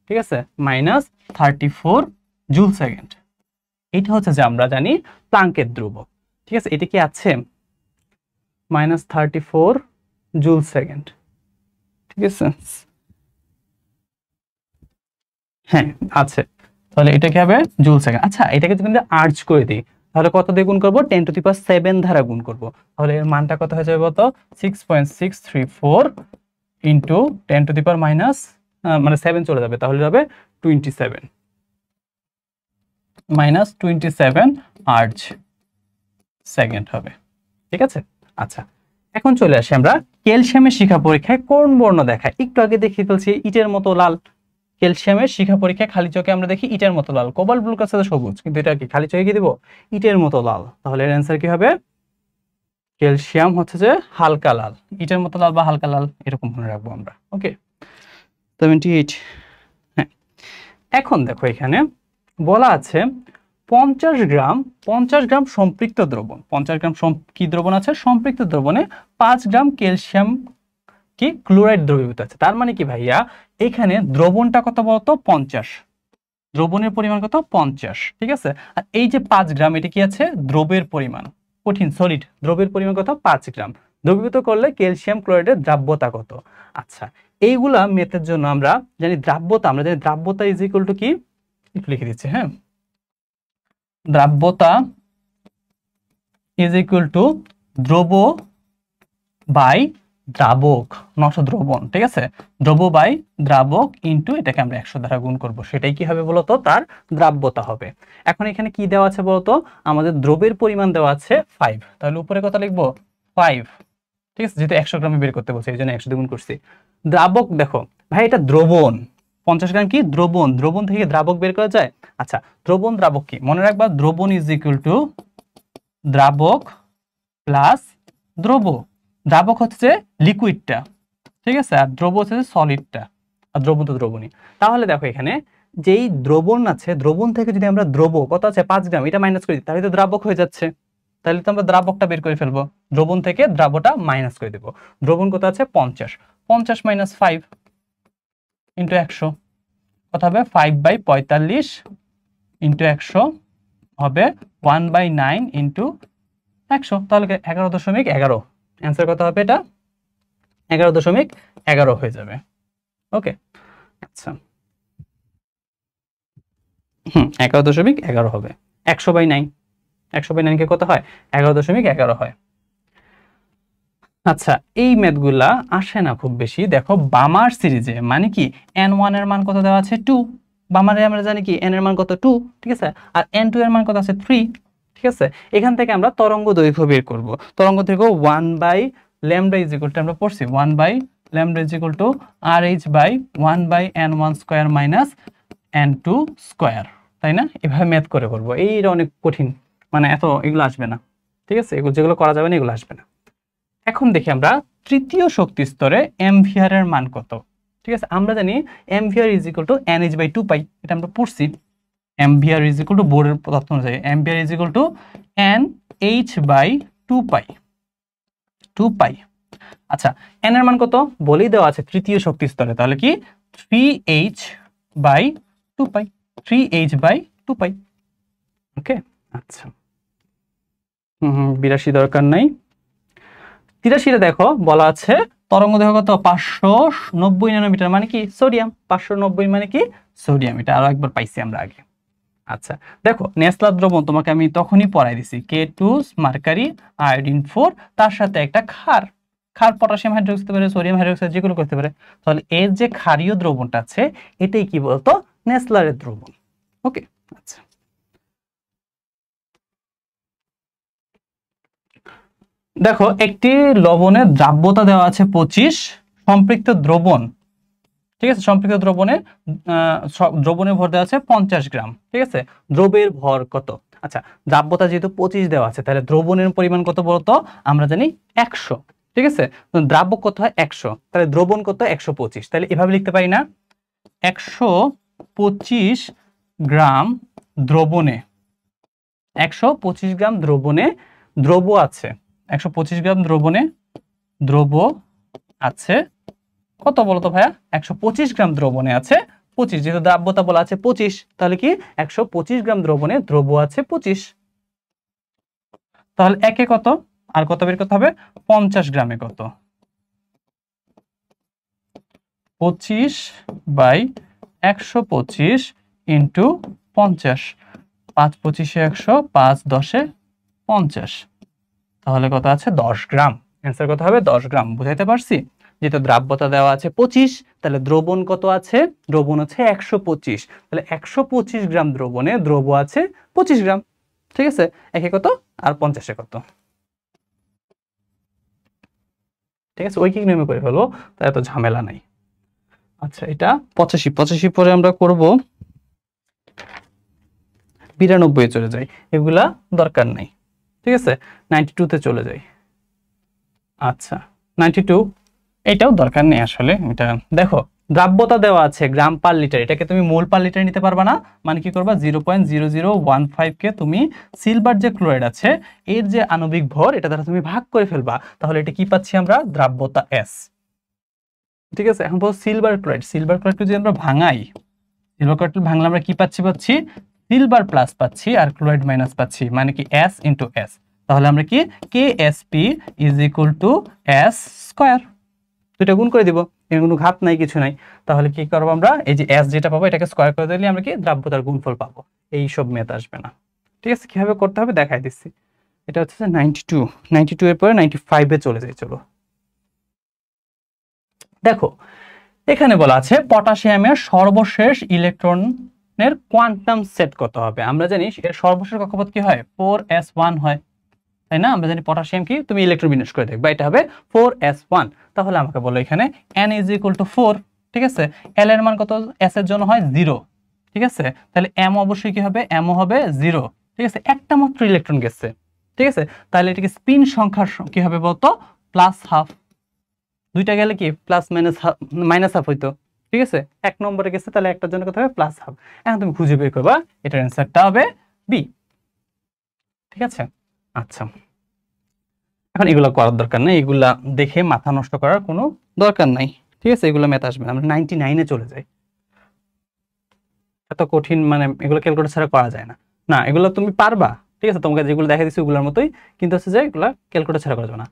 Speaker 1: ঠিক আছে, -34 জুল সেকেন্ড, এটা হচ্ছে যে আমরা জানি প্লাঙ্কের ধ্রুবক, ঠিক আছে। এটা কি আছে -34 জুল সেকেন্ড, ঠিক আছে, হ্যাঁ আছে, তাহলে এটা কি হবে জুল সেকেন্ড। আচ্ছা এটাকে যদি আমরা আর্চ করে দিই, তাহলে কত দিয়ে গুণ করব, 10⁻7 দ্বারা গুণ করব, তাহলে এর মানটা কত হয়ে যাবে বলতো 6.634 × 10⁻, মানে 7 চলে যাবে, তাহলে হবে 27 -27 আর্চ সেকেন্ড হবে, ঠিক আছে। আচ্ছা এখন চলে আসি আমরা ক্যালসিয়ামের শিখা পরীক্ষায় কোন বর্ণ দেখায়, একটু আগে দেখিয়ে ফেলছি ইটের মতো লাল, ক্যালসিয়ামের শিখা পরীক্ষায় খালি চোখে আমরা দেখি ইটের মতো লাল, কোবাল্ট ব্লু গ্লাসে সবুজ, কিন্তু এটা কি খালি চোখে কি দিব, ইটের মতো লাল, তাহলে এর অ্যান্সার কি হবে, ক্যালসিয়াম হচ্ছে যে হালকা লাল, ইটের মতো লাল বা হালকা লাল এরকম মনে রাখবো আমরা, ওকে। 78, হ্যাঁ এখন দেখো এখানে বলা আছে 50 গ্রাম সম্পৃক্ত দ্রবণ, 50 গ্রাম কি দ্রবণ আছে, সম্পৃক্ত দ্রবণে 5 গ্রাম ক্যালসিয়াম কি ক্লোরাইড দ্রবীভূত আছে, তার মানে কি ভাইয়া এখানে দ্রবণটা কত বলতো 50, দ্রবণের পরিমাণ কত 50, ঠিক আছে। আর এই যে 5 গ্রাম এটা কি আছে দ্রবের পরিমাণ, কঠিন সলিড দ্রবের পরিমাণ কত 5 গ্রাম, দ্রবীভূত করলে ক্যালসিয়াম ক্লোরাইডের দ্রাব্যতা কত। আচ্ছা এইগুলা মেথের জন্য আমরা জানি দ্রাব্যতা, আমরা জানি দ্রাব্যতা = কি, একটু লিখে দিচ্ছি, হ্যাঁ, দ্রাব্যতা = দ্রব বাই দ্রাবক নট দ্রবণ, ঠিক আছে, দ্রব বাই দ্রাবক ইন্টু এটাকে আমরা 100 দ্বারা গুণ করব, সেটাই কি হবে বলতো, তার দ্রাব্যতা হবে। এখন এখানে কি দেওয়া আছে বলতো, আমাদের দ্রবের পরিমাণ দেওয়া আছে 5, তাহলে উপরে কত লিখবো 5, ঠিক আছে, যেহেতু 100 গ্রামে বের করতে বলছে এই জন্য 100 দিয়ে গুণ করছি। দ্রাবক দেখো ভাই এটা দ্রবণ, 50 গ্রাম কি দ্রবণ, দ্রবণ থেকে দ্রাবক বের করা যায়। আচ্ছা দ্রবণ দ্রাবক কি মনে রাখবা, দ্রবণ ইজ ইকুয়াল টু দ্রাবক প্লাস দ্রব। দ্রাবক হচ্ছে লিকুইডটা, ঠিক আছে, আর দ্রব হচ্ছে সলিডটা, আর দ্রবণ তো দ্রবণই। তাহলে দেখো এখানে যেই দ্রবণ আছে, দ্রবণ থেকে যদি আমরা দ্রব কত আছে 5 গ্রাম এটা মাইনাস করে দিই, তাহলে তো দ্রাবক হয়ে যাচ্ছে, তাহলে তো আমরা দ্রাবকটা বের করে ফেলবো, দ্রবণ থেকে দ্রাবটা মাইনাস করে দেবো। দ্রবণ কত আছে 50, 50 মাইনাস 5 ইন্টু 100 কত হবে 5/45 ইন্টু 100 হবে 1/9 ইন্টু 100, তাহলে 11.11 অ্যান্সার কত হবে, এটা 11.11 হয়ে যাবে। ওকে আচ্ছা 11.11 হবে, 100/9, 100/9 কে কত হয় 11.11 হয়। আচ্ছা এই ম্যাথগুলা আসে না খুব বেশি, দেখো বামার সিরিজে মানে কি n1 এর মান কত দেওয়া আছে 2, বামারে আমরা জানি কি n এর মান কত 2, ঠিক আছে, আর n2 এর মান কত আছে 3, ঠিক আছে। এখান থেকে আমরা তরঙ্গ দৈর্ঘ্য বের করব, তরঙ্গ দৈর্ঘ্য 1/λ ইজ ইকুয়াল টু আমরা পড়ছি 1/λ is equal to rh/1/n1 square minus n2 square, তাই না, এভাবে ম্যাথ করে করবো, এইটা অনেক কঠিন, মানে এত এগুলো আসবে না, ঠিক আছে, এগুলো যেগুলো করা যাবে না এগুলো আসবে না। এখন দেখি আমরা তৃতীয় শক্তি স্তরে এমভিআর এর মান কত, ঠিক আছে, আমরা জানি MVR is equal two nh/2 পাই, এটা আমরা পড়ছি, এমভিআর ইজ ইকুয়াল টু বোর্ডের তথ্য অনুযায়ী MVR is equal two nh/2 পাই, 2 পাই। আচ্ছা এন এর মান কত বলেই দেওয়া আছে তৃতীয় শক্তি স্তরে, তাহলে কি 3h/2 পাই, 3h/2 পাই। ওকে আচ্ছা 82 দরকার নাই। 83 দেখো বলা আছে তরঙ্গ দৈর্ঘ্য কত 590 ন্যানোমিটার, মানে কি সোডিয়াম, 590 মানে কি সোডিয়াম, এটা আরো একবার পাইছি আমরা আগে। আচ্ছা দেখো নেসলার দ্রবণ তোমাকে আমি তখনই পড়াই দিছি, K2 মার্কারি আয়োডিন 4 তার সাথে একটা ক্ষার, ক্ষার পটাশিয়াম হাইড্রোক্সাইড হতে পারে, সোডিয়াম হাইড্রোক্সাইড যেগুলো করতে পারে, তাহলে এর যে ক্ষারীয় দ্রবণটা আছে এটাই কি বলতো নেসলারের দ্রবণ। ওকে আচ্ছা দেখো একটি লবণের দ্রাব্যতা দেওয়া আছে 25, সম্পৃক্ত দ্রবণ, ঠিক আছে, সম্পৃক্ত দ্রবণে দ্রবণের ভর দেওয়া আছে 50 গ্রাম, ঠিক আছে, দ্রবের ভর কত। আচ্ছা দ্রাব্যতা যেহেতু 25 দেওয়া আছে তাহলে দ্রবণের পরিমাণ কত বলতো, আমরা জানি 100, ঠিক আছে, দ্রাব্য কত হয় 100, তাহলে দ্রবণ কত 125, তাহলে এভাবে লিখতে পারি না 125 গ্রাম দ্রবণে, 125 গ্রাম দ্রবণে দ্রব আছে, 125 গ্রাম দ্রবণে দ্রব আছে কত বলতো ভাইয়া, 125 গ্রাম দ্রবণে আছে 25, যেহেতু দ্রাব্যতা বলা আছে 25, তাহলে কি 125 গ্রাম দ্রবণে দ্রব আছে 25, তাহলে একে কত আর কত বের করতে হবে 50 গ্রামে কত 25/125 ইন্টু 50, 5×25 100, 5×10 50, তাহলে কত আছে 10 গ্রাম, অ্যান্সার কত হবে 10 গ্রাম। বুঝাইতে পারছি, যেহেতু দ্রাব্যতা দেওয়া আছে 25 তাহলে দ্রবণ কত আছে, দ্রবণ হচ্ছে 125, তাহলে 125 গ্রাম দ্রবণে দ্রব আছে 25 গ্রাম, ঠিক আছে, একে কত আর 50-এ কত, ঠিক আছে, ঐকিক নিয়মে করে ফেলবো, তাই এত ঝামেলা নাই। আচ্ছা এটা 85 পরে আমরা করব 92 চলে যাই, এগুলা দরকার নাই, ঠিক আছে, 92 তে চলে যাই। আচ্ছা 92 এটাও দরকার নেই আসলে, এটা দেখো দ্রাব্যতা দেওয়া আছে গ্রাম পার লিটার, এটাকে তুমি মোল পার লিটার নিতে পারবা না, মানে কি করবা 0.0015 কে তুমি সিলভার যে ক্লোরাইড আছে এর যে আণবিক ভর এটা দ্বারা তুমি ভাগ করে ফেলবা, তাহলে এটা কি পাচ্ছি আমরা দ্রাব্যতা S, ঠিক আছে। এখন বল সিলভার ক্লোরাইড, সিলভার ক্লোরাইডকে যদি আমরা ভাঙাই, সিলভার ক্লোরাইড ভাঙলে আমরা কি পাচ্ছি সিলভার প্লাস পাচ্ছি আর ক্লোরাইড মাইনাস পাচ্ছি, মানে কি S ইন্টু S, তাহলে আমরা কি KSP is equal two S square, দুইটা গুণ করে দিব, এর কোনো ঘাত নাই কিছু নাই, তাহলে কি করবো আমরা এই যে S যেটা পাবো এটাকে স্কয়ার করে দিলে আমরা কি দ্রাব্যতার গুণফল পাবো, এই সব মেথ আসবে না, ঠিক আছে। কিভাবে করতে হবে দেখাই দিচ্ছি, এটা হচ্ছে 92 এর পরে 95-এ চলে যাই, চলো দেখো এখানে বলা আছে পটাশিয়ামের সর্বশেষ ইলেকট্রনের কোয়ান্টাম সেট কত হবে। আমরা জানি এর সর্বশেষ কক্ষপথ কি হয় 4s1 হয়, তাই না? আমরা জানি পটাশিয়াম কি, তুমি ইলেকট্রন বিন্যাস করে দেখবা, এটা হবে 4s1। তাহলে আমাকে বলো এখানে n = 4, ঠিক আছে। l এর মান কত, s এর জন্য হয় 0, ঠিক আছে। তাহলে m অবশ্যই কি হবে, m হবে 0, ঠিক আছে। একটা মাত্র ইলেকট্রন গেছে, ঠিক আছে। তাহলে এটাকে স্পিন সংখ্যার কি হবে বলতো, +½ দুইটা গেলে কি -হাফ হইতো, ঠিক আছে। এক নম্বরে গেছে তাহলে একটার জন্য কত হবে +½ এখন তুমি খুঁজে বের করবা, এটার অ্যান্সারটা হবে বি, ঠিক আছে। আচ্ছা এখন এগুলো করার দরকার নেই, এগুলা দেখে মাথা নষ্ট করার কোনো দরকার নাই, ঠিক আছে। এগুলো ম্যাথ আসবে না, আমরা 99-এ চলে যাই। এত কঠিন মানে এগুলো ক্যালকুলেটর ছাড়া করা যায় না, না এগুলো তুমি পারবা, ঠিক আছে। তোমাকে যেগুলো দেখা দিচ্ছি ওগুলোর মতোই, কিন্তু হচ্ছে যে এগুলো ক্যালকুলেটর ছাড়া করা যাবে না।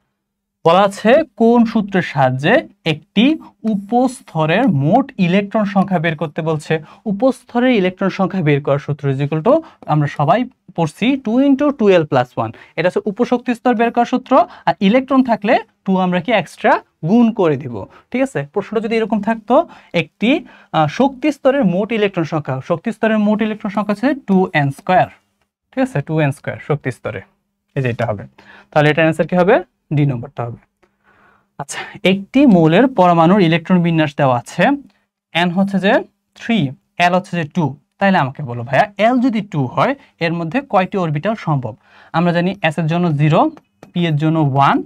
Speaker 1: বলা আছে কোন সূত্রের সাহায্যে একটি উপস্তরের মোট ইলেকট্রন সংখ্যা বের করতে বলছে। উপস্তরের ইলেকট্রন সংখ্যা বের করার সূত্র = আমরা সবাই পড়ছি 2 × 12+1, এটা হচ্ছে উপশক্তি স্তর বের করার সূত্র। আর ইলেকট্রন থাকলে 2 আমরা কি এক্সট্রা গুণ করে দিব, ঠিক আছে। প্রশ্নটা যদি এরকম থাকতো, একটি শক্তি স্তরের মোট ইলেকট্রন সংখ্যা, শক্তি স্তরের মোট ইলেকট্রন সংখ্যা হচ্ছে 2n², ঠিক আছে, 2n² শক্তি স্তরে, এই যে এটা হবে। তাহলে এটার অ্যান্সার কি হবে, ডি নম্বরটা হবে। আচ্ছা একটি মৌলের পরমাণুর ইলেকট্রন বিন্যাস দেওয়া আছে, n হচ্ছে যে 3, l হচ্ছে যে 2। তাহলে আমাকে বলো ভাইয়া l যদি 2 হয় এর মধ্যে কয়টি অরবিটাল সম্ভব। আমরা জানি s এর জন্য 0, p এর জন্য 1,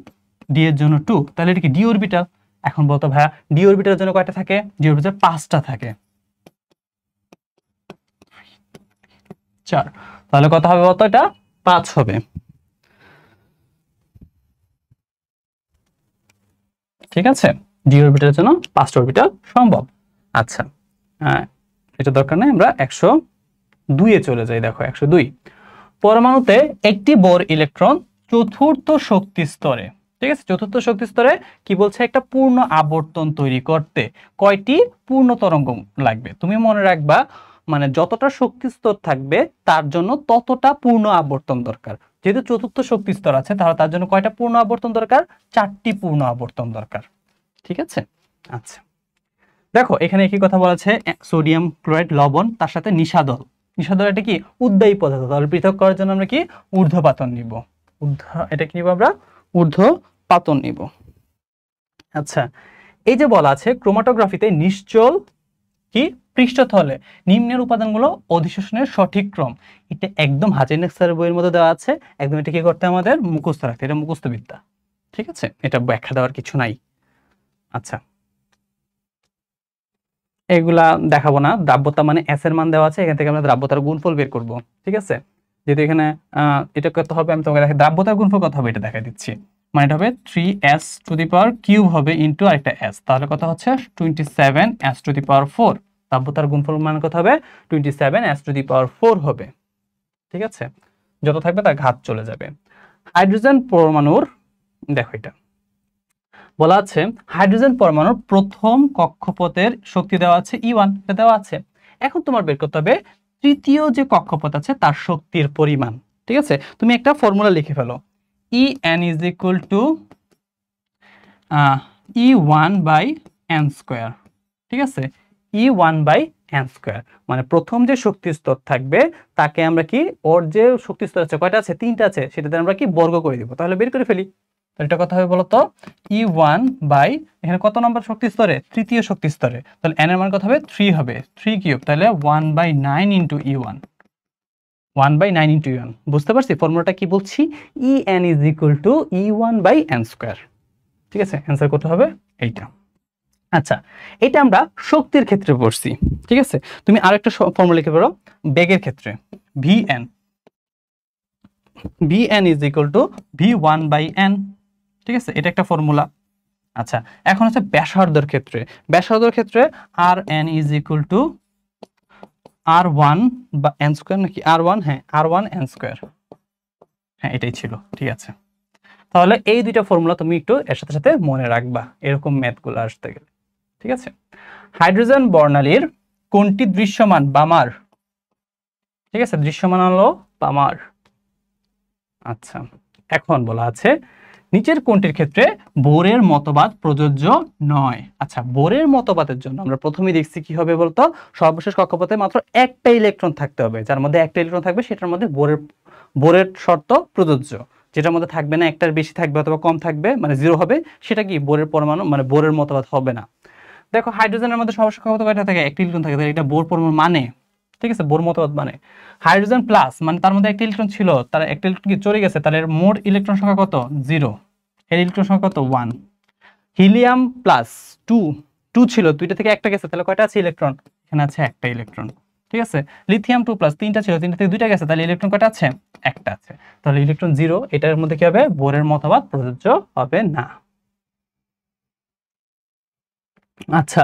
Speaker 1: d এর জন্য 2, তাহলে এটা কি d অরবিটাল। এখন বলতো ভাইয়া d অরবিটালের জন্য কয়টা থাকে, d অরবিটাল 5টা থাকে, 4, তাহলে কত হবে বলতো, এটা 5 হবে, ঠিক আছে। ডি অরবিটালের জন্য 5টা অরবিটাল সম্ভব। আচ্ছা এটা দরকার নেই, আমরা 102-এ চলে যাই। দেখো 102, পরমাণুতে একটি বর ইলেকট্রন চতুর্থ শক্তি স্তরে, ঠিক আছে। চতুর্থ শক্তি স্তরে কি বলছে, একটা পূর্ণ আবর্তন তৈরি করতে কয়টি পূর্ণ তরঙ্গ লাগবে। তুমি মনে রাখবা মানে যতটা শক্তি স্তর থাকবে তার জন্য ততটা পূর্ণ আবর্তন দরকার। যেহেতু চতুর্থ শক্তি স্তর আছে তাহলে তার জন্য কয়টা পূর্ণ আবর্তন দরকার, 4টি পূর্ণ আবর্তন দরকার, ঠিক আছে। আচ্ছা দেখো এখানে একই কথা বলা আছে, সোডিয়াম ক্লোরাইড লবণ তার সাথে নিশাদল। নিশাদল এটা কি উদ্বায়ী পদার্থ, তাহলে পৃথক করার জন্য আমরা কি ঊর্ধ্বপাতন নিব, এটা কি নিব আমরা, ঊর্ধ্বপাতন নিব। আচ্ছা এই যে বলা আছে ক্রোমাটোগ্রাফিতে নিশ্চল কি পৃষ্ঠতলে নিম্নের উপাদানগুলো অধিশোষণের সঠিক ক্রম, এটা একদম হাজিনেক্স স্যারের বইয়ের মধ্যে দেওয়া আছে, একদম এটা কি করতে আমাদের মুখস্থ রাখতে, এটা মুখস্থ বিদ্যা, ঠিক আছে, এটা ব্যাখ্যা দেওয়ার কিছু নাই। আচ্ছা এগুলা দেখাবো না, দ্রাব্যতা মানে s এর মান দেওয়া আছে, এখান থেকে আমরা দ্রাব্যতার গুণফল বের করব, ঠিক আছে। যেহেতু এখানে এটা কত হবে আমি তোমাকে দেখাই, দ্রাব্যতার গুণফল কত হবে এটা দেখাই দিচ্ছি, মানে এটা হবে 3s³ হবে ইনটু আরেকটা s, তাহলে কত হচ্ছে 27s⁴। দ্রাব্যতার গুণফল মান কত হবে 27s⁴ হবে, ঠিক আছে। যত থাকবে তার ঘাত চলে যাবে। হাইড্রোজেন পরমাণুর, দেখো এটা বলা আছে হাইড্রোজেন পরমাণুর প্রথম কক্ষপথের শক্তি দেওয়া আছে E1, এটা দেওয়া আছে। এখন তোমার বের করতে হবে তৃতীয় যে কক্ষপথ আছে তার শক্তির পরিমাণ, ঠিক আছে। তুমি একটা ফর্মুলা লিখে ফেলো, En = E1/n², ঠিক আছে, E1/n², মানে প্রথম যে শক্তি স্তর থাকবে তাকে আমরা কি, ওর যে শক্তি স্তর আছে কয়টা আছে, 3টা আছে, সেটাতে আমরা কি বর্গ করে দিব, তাহলে বের করে ফেলি। এটা কথা হবে বলতো E1 বাই, এখানে কত নম্বর শক্তি স্তরে, তৃতীয় শক্তি স্তরে, তাহলে n এর মান কত হবে 3 হবে, 3³ তাহলে 1/9 × E1, 1/9 × E1। বুঝতে পারছি ফর্মুলাটা কি বলছি, En = E1/n², ঠিক আছে। অ্যান্সার কত হবে এইটা। আচ্ছা এটা আমরা শক্তির ক্ষেত্রে পড়ছি, ঠিক আছে। তুমি আরেকটা ফর্মুলা লিখে পারো বেগের ক্ষেত্রে, Vn = V1/n, ঠিক আছে, এটা একটা ফর্মুলা। আচ্ছা এখন হচ্ছে ব্যাসার্ধের ক্ষেত্রে, ব্যাসার্ধের ক্ষেত্রে Rn = R1 বা n² নাকি R1, হ্যাঁ R1 n², হ্যাঁ এটাই ছিল, ঠিক আছে। তাহলে এই দুইটা ফর্মুলা তুমি একটু এর সাথে সাথে মনে রাখবা এরকম ম্যাথগুলো আসতে গেলে, ঠিক আছে। হাইড্রোজেন বর্ণালীর কোনটি দৃশ্যমান, বামার, ঠিক আছে, দৃশ্যমান হলো বামার। আচ্ছা এখন বলা আছে নিচের কোনটির ক্ষেত্রে বোরের মতবাদ প্রযোজ্য নয়? আচ্ছা, বোরের মতবাদের জন্য আমরা প্রথমেই দেখছি কি হবে বলতো, সর্বশেষ কক্ষপথে মাত্র একটা ইলেকট্রন থাকতে হবে, যার মধ্যে একটা ইলেকট্রন থাকবে সেটার মধ্যে বোরের শর্ত প্রযোজ্য। যেটার মধ্যে থাকবে না, একটার বেশি থাকবে অথবা কম থাকবে, মানে জিরো হবে, সেটা কি বোরের পরমাণু, মানে বোরের মতবাদ হবে না। দেখো হাইড্রোজেনের মধ্যে সর্বশেষ কক্ষপথে কয়টা থাকে? একটা ইলেকট্রন থাকে, এটা বোর পরমাণু মানে, ঠিক আছে, বোর মতবাদ মানে। হাইড্রোজেন প্লাস মানে তার মধ্যে একটা ইলেকট্রন ছিল, তার একটা ইলেকট্রন কি চলে গেছে, তাহলে মোট ইলেকট্রন সংখ্যা কত? 0। এর ইলেকট্রন সংখ্যা কত? 1। হিলিয়াম প্লাস 2, 2 ছিল, দুইটা থেকে একটা গেছে, তাহলে কয়টা আছে ইলেকট্রন? এখানে আছে একটা ইলেকট্রন, ঠিক আছে। লিথিয়াম 2 প্লাস, তিনটা ছিল, তিনটা থেকে দুইটা গেছে, তাহলে ইলেকট্রন কয়টা আছে? একটা আছে। তাহলে ইলেকট্রন 0, এটার মধ্যে কি হবে? বোরের মতবাদ প্রযোজ্য হবে না। আচ্ছা,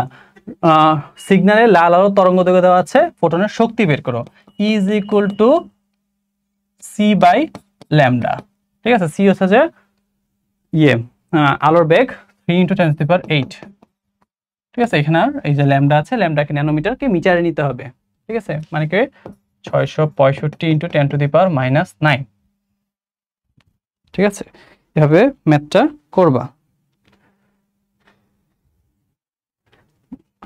Speaker 1: সিগন্যালে লাল আলো তরঙ্গ দৈর্ঘ্য দেওয়া আছে, ফোটনের শক্তি বের করো। E is equal to c by lambda, ঠিক আছে। সি হচ্ছে যে আলোর বেগ 3 × 10⁸, ঠিক আছে। এখানে এই যে ল্যামডা আছে, ল্যামডাকে ন্যানোমিটারকে মিটারে নিতে হবে, ঠিক আছে, মানে কি 665 × 10⁻⁹, ঠিক আছে। এভাবে ম্যাথটা করবা।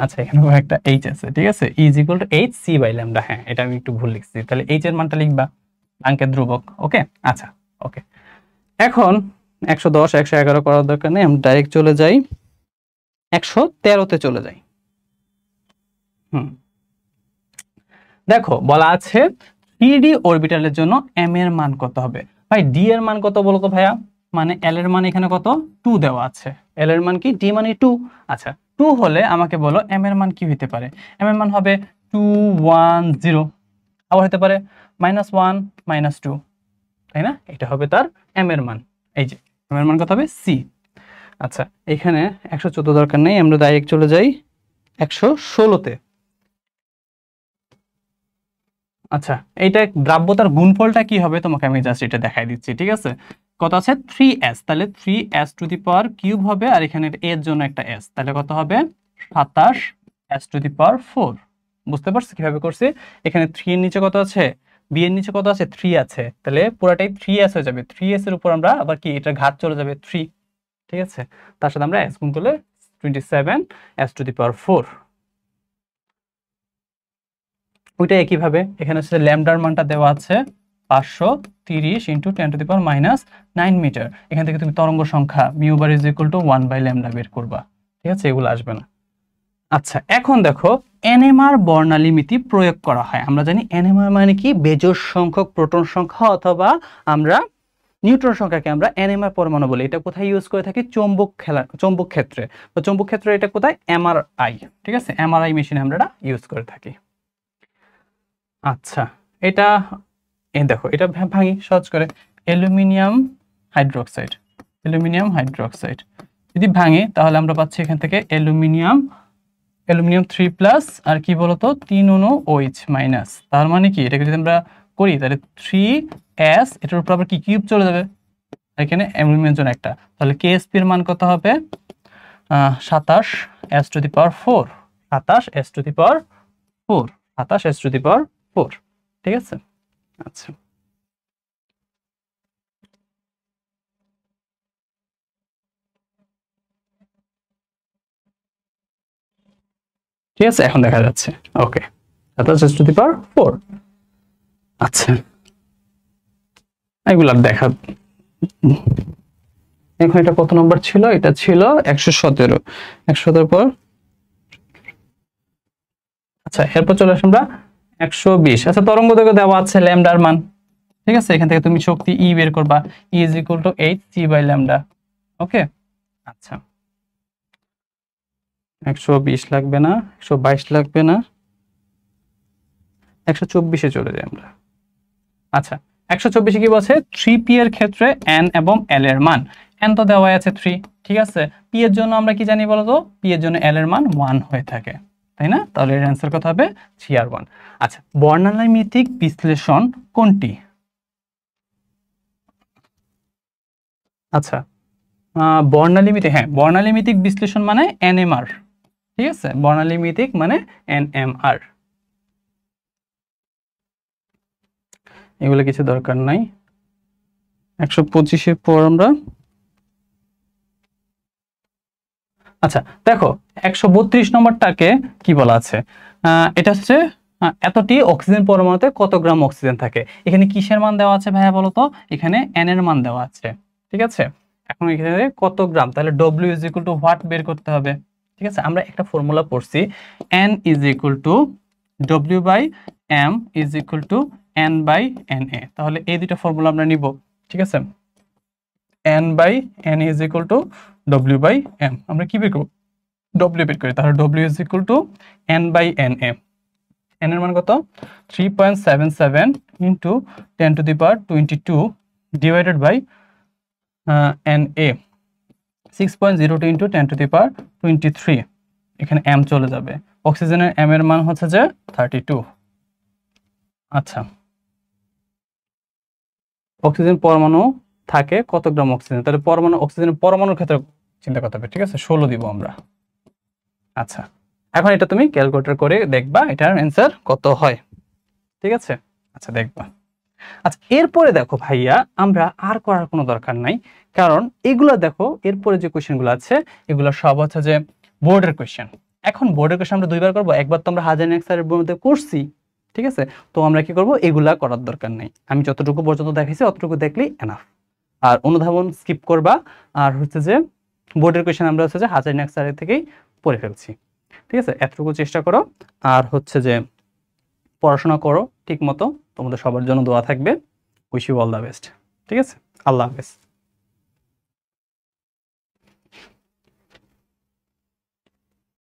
Speaker 1: আচ্ছা, এখানে একটা h আছে, ঠিক আছে। E is equal to h c by lambda, হ্যাঁ এটা আমি একটু ভুল লিখছি, তাহলে h এর মানটা লিখবা, আঙ্কের ধ্রুবক, ওকে। আচ্ছা, ওকে। এখন 110 111 করার দরকার নেই, আমরা ডাইরেক্ট চলে যাই 113তে চলে যাই। দেখো বলা আছে 3D অরবিটালের জন্য m এর মান কত হবে? ভাই d এর মান কত বলো তো ভাইয়া? মানে l এর মান এখানে কত? 2 দেওয়া আছে, l এর মান কি? d মানে 2। আচ্ছা, 2 হলে আমাকে বলো m এর মান কি হতে পারে? m এর মান হবে 2 1 0, আবার হতে পারে -1 -2, তাই না? এটা হবে তার m এর মান। এই যে m এর মান কত হবে? c। আচ্ছা, এখানে 114 দরকার নেই, আমরা ডাইরেক্ট চলে যাই 116তে। আচ্ছা, এইটা দ্রাব্যতার গুণফলটা কি হবে তোমাকে আমি জাস্ট এটা দেখাই দিচ্ছি, ঠিক আছে। কত আছে? 3s, তাহলে 3s³ হবে, আর এখানে এর জন্য একটা s, তাহলে কত হবে? 27s⁴। বুঝতে পারছো কিভাবে করছি? এখানে 3 এর নিচে কত আছে? b এর নিচে কত আছে? 3 আছে, তাহলে পুরাটাই 3s হয়ে যাবে। 3s এর উপর আমরা আবার কি এটা ঘাত চলে যাবে 3, ঠিক আছে। তার সাথে আমরা s গুণ করলে 27s⁴। ওইটা একইভাবে এখানে হচ্ছে ল্যামডার মানটা দেওয়া আছে 530 × 10⁻⁹ মিটার। এখান থেকে তুমি তরঙ্গ সংখ্যা mu bar is equal to 1 by lambda বের করবা, ঠিক আছে, এগুলো আসবে না। আচ্ছা, এখন দেখো এনএমআর বর্ণালীমিতি প্রয়োগ করা হয়। আমরা জানি এনএমআর মানে কি? বেজোড় সংখ্যক প্রোটন সংখ্যা অথবা আমরা নিউট্রন সংখ্যাকে আমরা এনএমআর পরমাণু বলি। এটা কোথায় ইউজ করে থাকি? চৌম্বক ক্ষেত্রে, বা চৌম্বক ক্ষেত্রে এটা কোথায়? এমআরআই, ঠিক আছে, এমআরআই মেশিনে আমরা এটা ইউজ করে থাকি। আচ্ছা, এটা দেখো, এটা ভাঙি সহজ করে, অ্যালুমিনিয়াম হাইড্রোক্সাইড যদি ভাঙি তাহলে আমরা পাচ্ছি এখান থেকে অ্যালুমিনিয়াম 3+ আর কি বলতো 3 অণু OH-, তার মানে কি এটাকে যদি আমরা করি তাহলে 3s, এটার উপর আবার কি কিউব চলে যাবে, এখানে অ্যালুমিনিয়াম জন্য একটা, তাহলে KSP এর মান কত হবে? 27s⁴, 27s⁴, ঠিক আছে। আচ্ছা, ঠিক আছে, এখন দেখা যাচ্ছে, ওকে, 27s⁴। আচ্ছা, এগুলার দেখা, এখন এটা কত নম্বর ছিল? এটা ছিল 117 পর। আচ্ছা, এরপর চলে আসি আমরা 120। আচ্ছা, তরঙ্গ দৈর্ঘ্য দেওয়া আছে ল্যামডার মান, ঠিক আছে, এখান থেকে তুমি শক্তি E বের করবা, E is equal to hc by lambda, okay. আচ্ছা, 120 লাগবে না, 122 লাগবে না, 124-এ চলে যাই আমরা। আচ্ছা, 124-এ কি বলছে? 3p এর ক্ষেত্রে n এবং l এর মান, n তো দেওয়া আছে 3, ঠিক আছে। p এর জন্য আমরা কি জানি বলতো? p এর জন্য l এর মান 1 হয়ে থাকে, তাই না? তাহলে এর অ্যান্সার কত হবে? 3r1। আচ্ছা, বর্ণালীমিতিক বিশ্লেষণ কোনটি? আচ্ছা, বর্ণালীমিতিক বিশ্লেষণ মানে NMR, ঠিক আছে, বর্ণালীমিতিক মানে NMR। এগুলো কিছু দরকার নাই। 125-এর পর আমরা আচ্ছা দেখো 132 নম্বরটাকে কি বলা আছে, এটা হচ্ছে এতটি অক্সিজেন পরমাণুতে কত গ্রাম অক্সিজেন থাকে। এখানে কিসের মান দেওয়া আছে ভাইয়া বলো তো? এখানে এন এর মান দেওয়া আছে, ঠিক আছে। এখন এখানে কত গ্রাম, তাহলে W is equal to what বের করতে হবে, ঠিক আছে। আমরা একটা ফর্মুলা পড়ছি, N is equal to W by M is equal to N by N A. তাহলে এই দুটো ফর্মুলা আমরা নিব, ঠিক আছে। N by N is equal to W by M. আমরা কি বের করব? ডব্লিউ বের করি, তাহলে W is equal to N by N A. N এর মান কত? 3.77 into 10 to the power 22 divided by N A 6.02 into 10 to the power 23। এখানে এম চলে যাবে, অক্সিজেনের এম এর মান হচ্ছে যে 32। আচ্ছা, অক্সিজেন পরমাণু থাকে কত গ্রাম অক্সিজেন, তাহলে পরমাণু অক্সিজেনের পরমাণুর ক্ষেত্রে চিন্তা করতে হবে, ঠিক আছে। 16 দিব আমরা। আচ্ছা, এখন এটা তুমি ক্যালকুলেটর করে দেখবা এটার অ্যান্সার কত হয়, ঠিক আছে। আচ্ছা দেখবা। আচ্ছা এরপরে দেখো ভাইয়া, আমরা আর করার কোনো দরকার নাই, কারণ এগুলো দেখো এরপরে যে কোয়েশ্চেনগুলো আছে এগুলো সব হচ্ছে যে বোর্ডের কোয়েশ্চেন। এখন বোর্ডের কোয়েশ্চেন আমরা দুইবার করবো, একবার তো আমরা হাজার এক্সারের মধ্যে করছি, ঠিক আছে। তো আমরা কি করব, এগুলা করার দরকার নেই, আমি যতটুকু পর্যন্ত দেখাইছি অতটুকু দেখলেই এনাফ। আর অনুধাবন স্কিপ করবা, আর হচ্ছে যে বোর্ডের কোয়েশ্চেন আমরা হচ্ছে যে হাজার এক্সারের থেকেই পড়ে ফেলছি, ঠিক আছে। এতটুকু চেষ্টা করো, আর হচ্ছে যে পড়াশোনা করো ঠিক মতো। তোমাদের সবার জন্য দোয়া থাকবে। Wish you all the best, ঠিক আছে। আল্লাহ হাফেজ।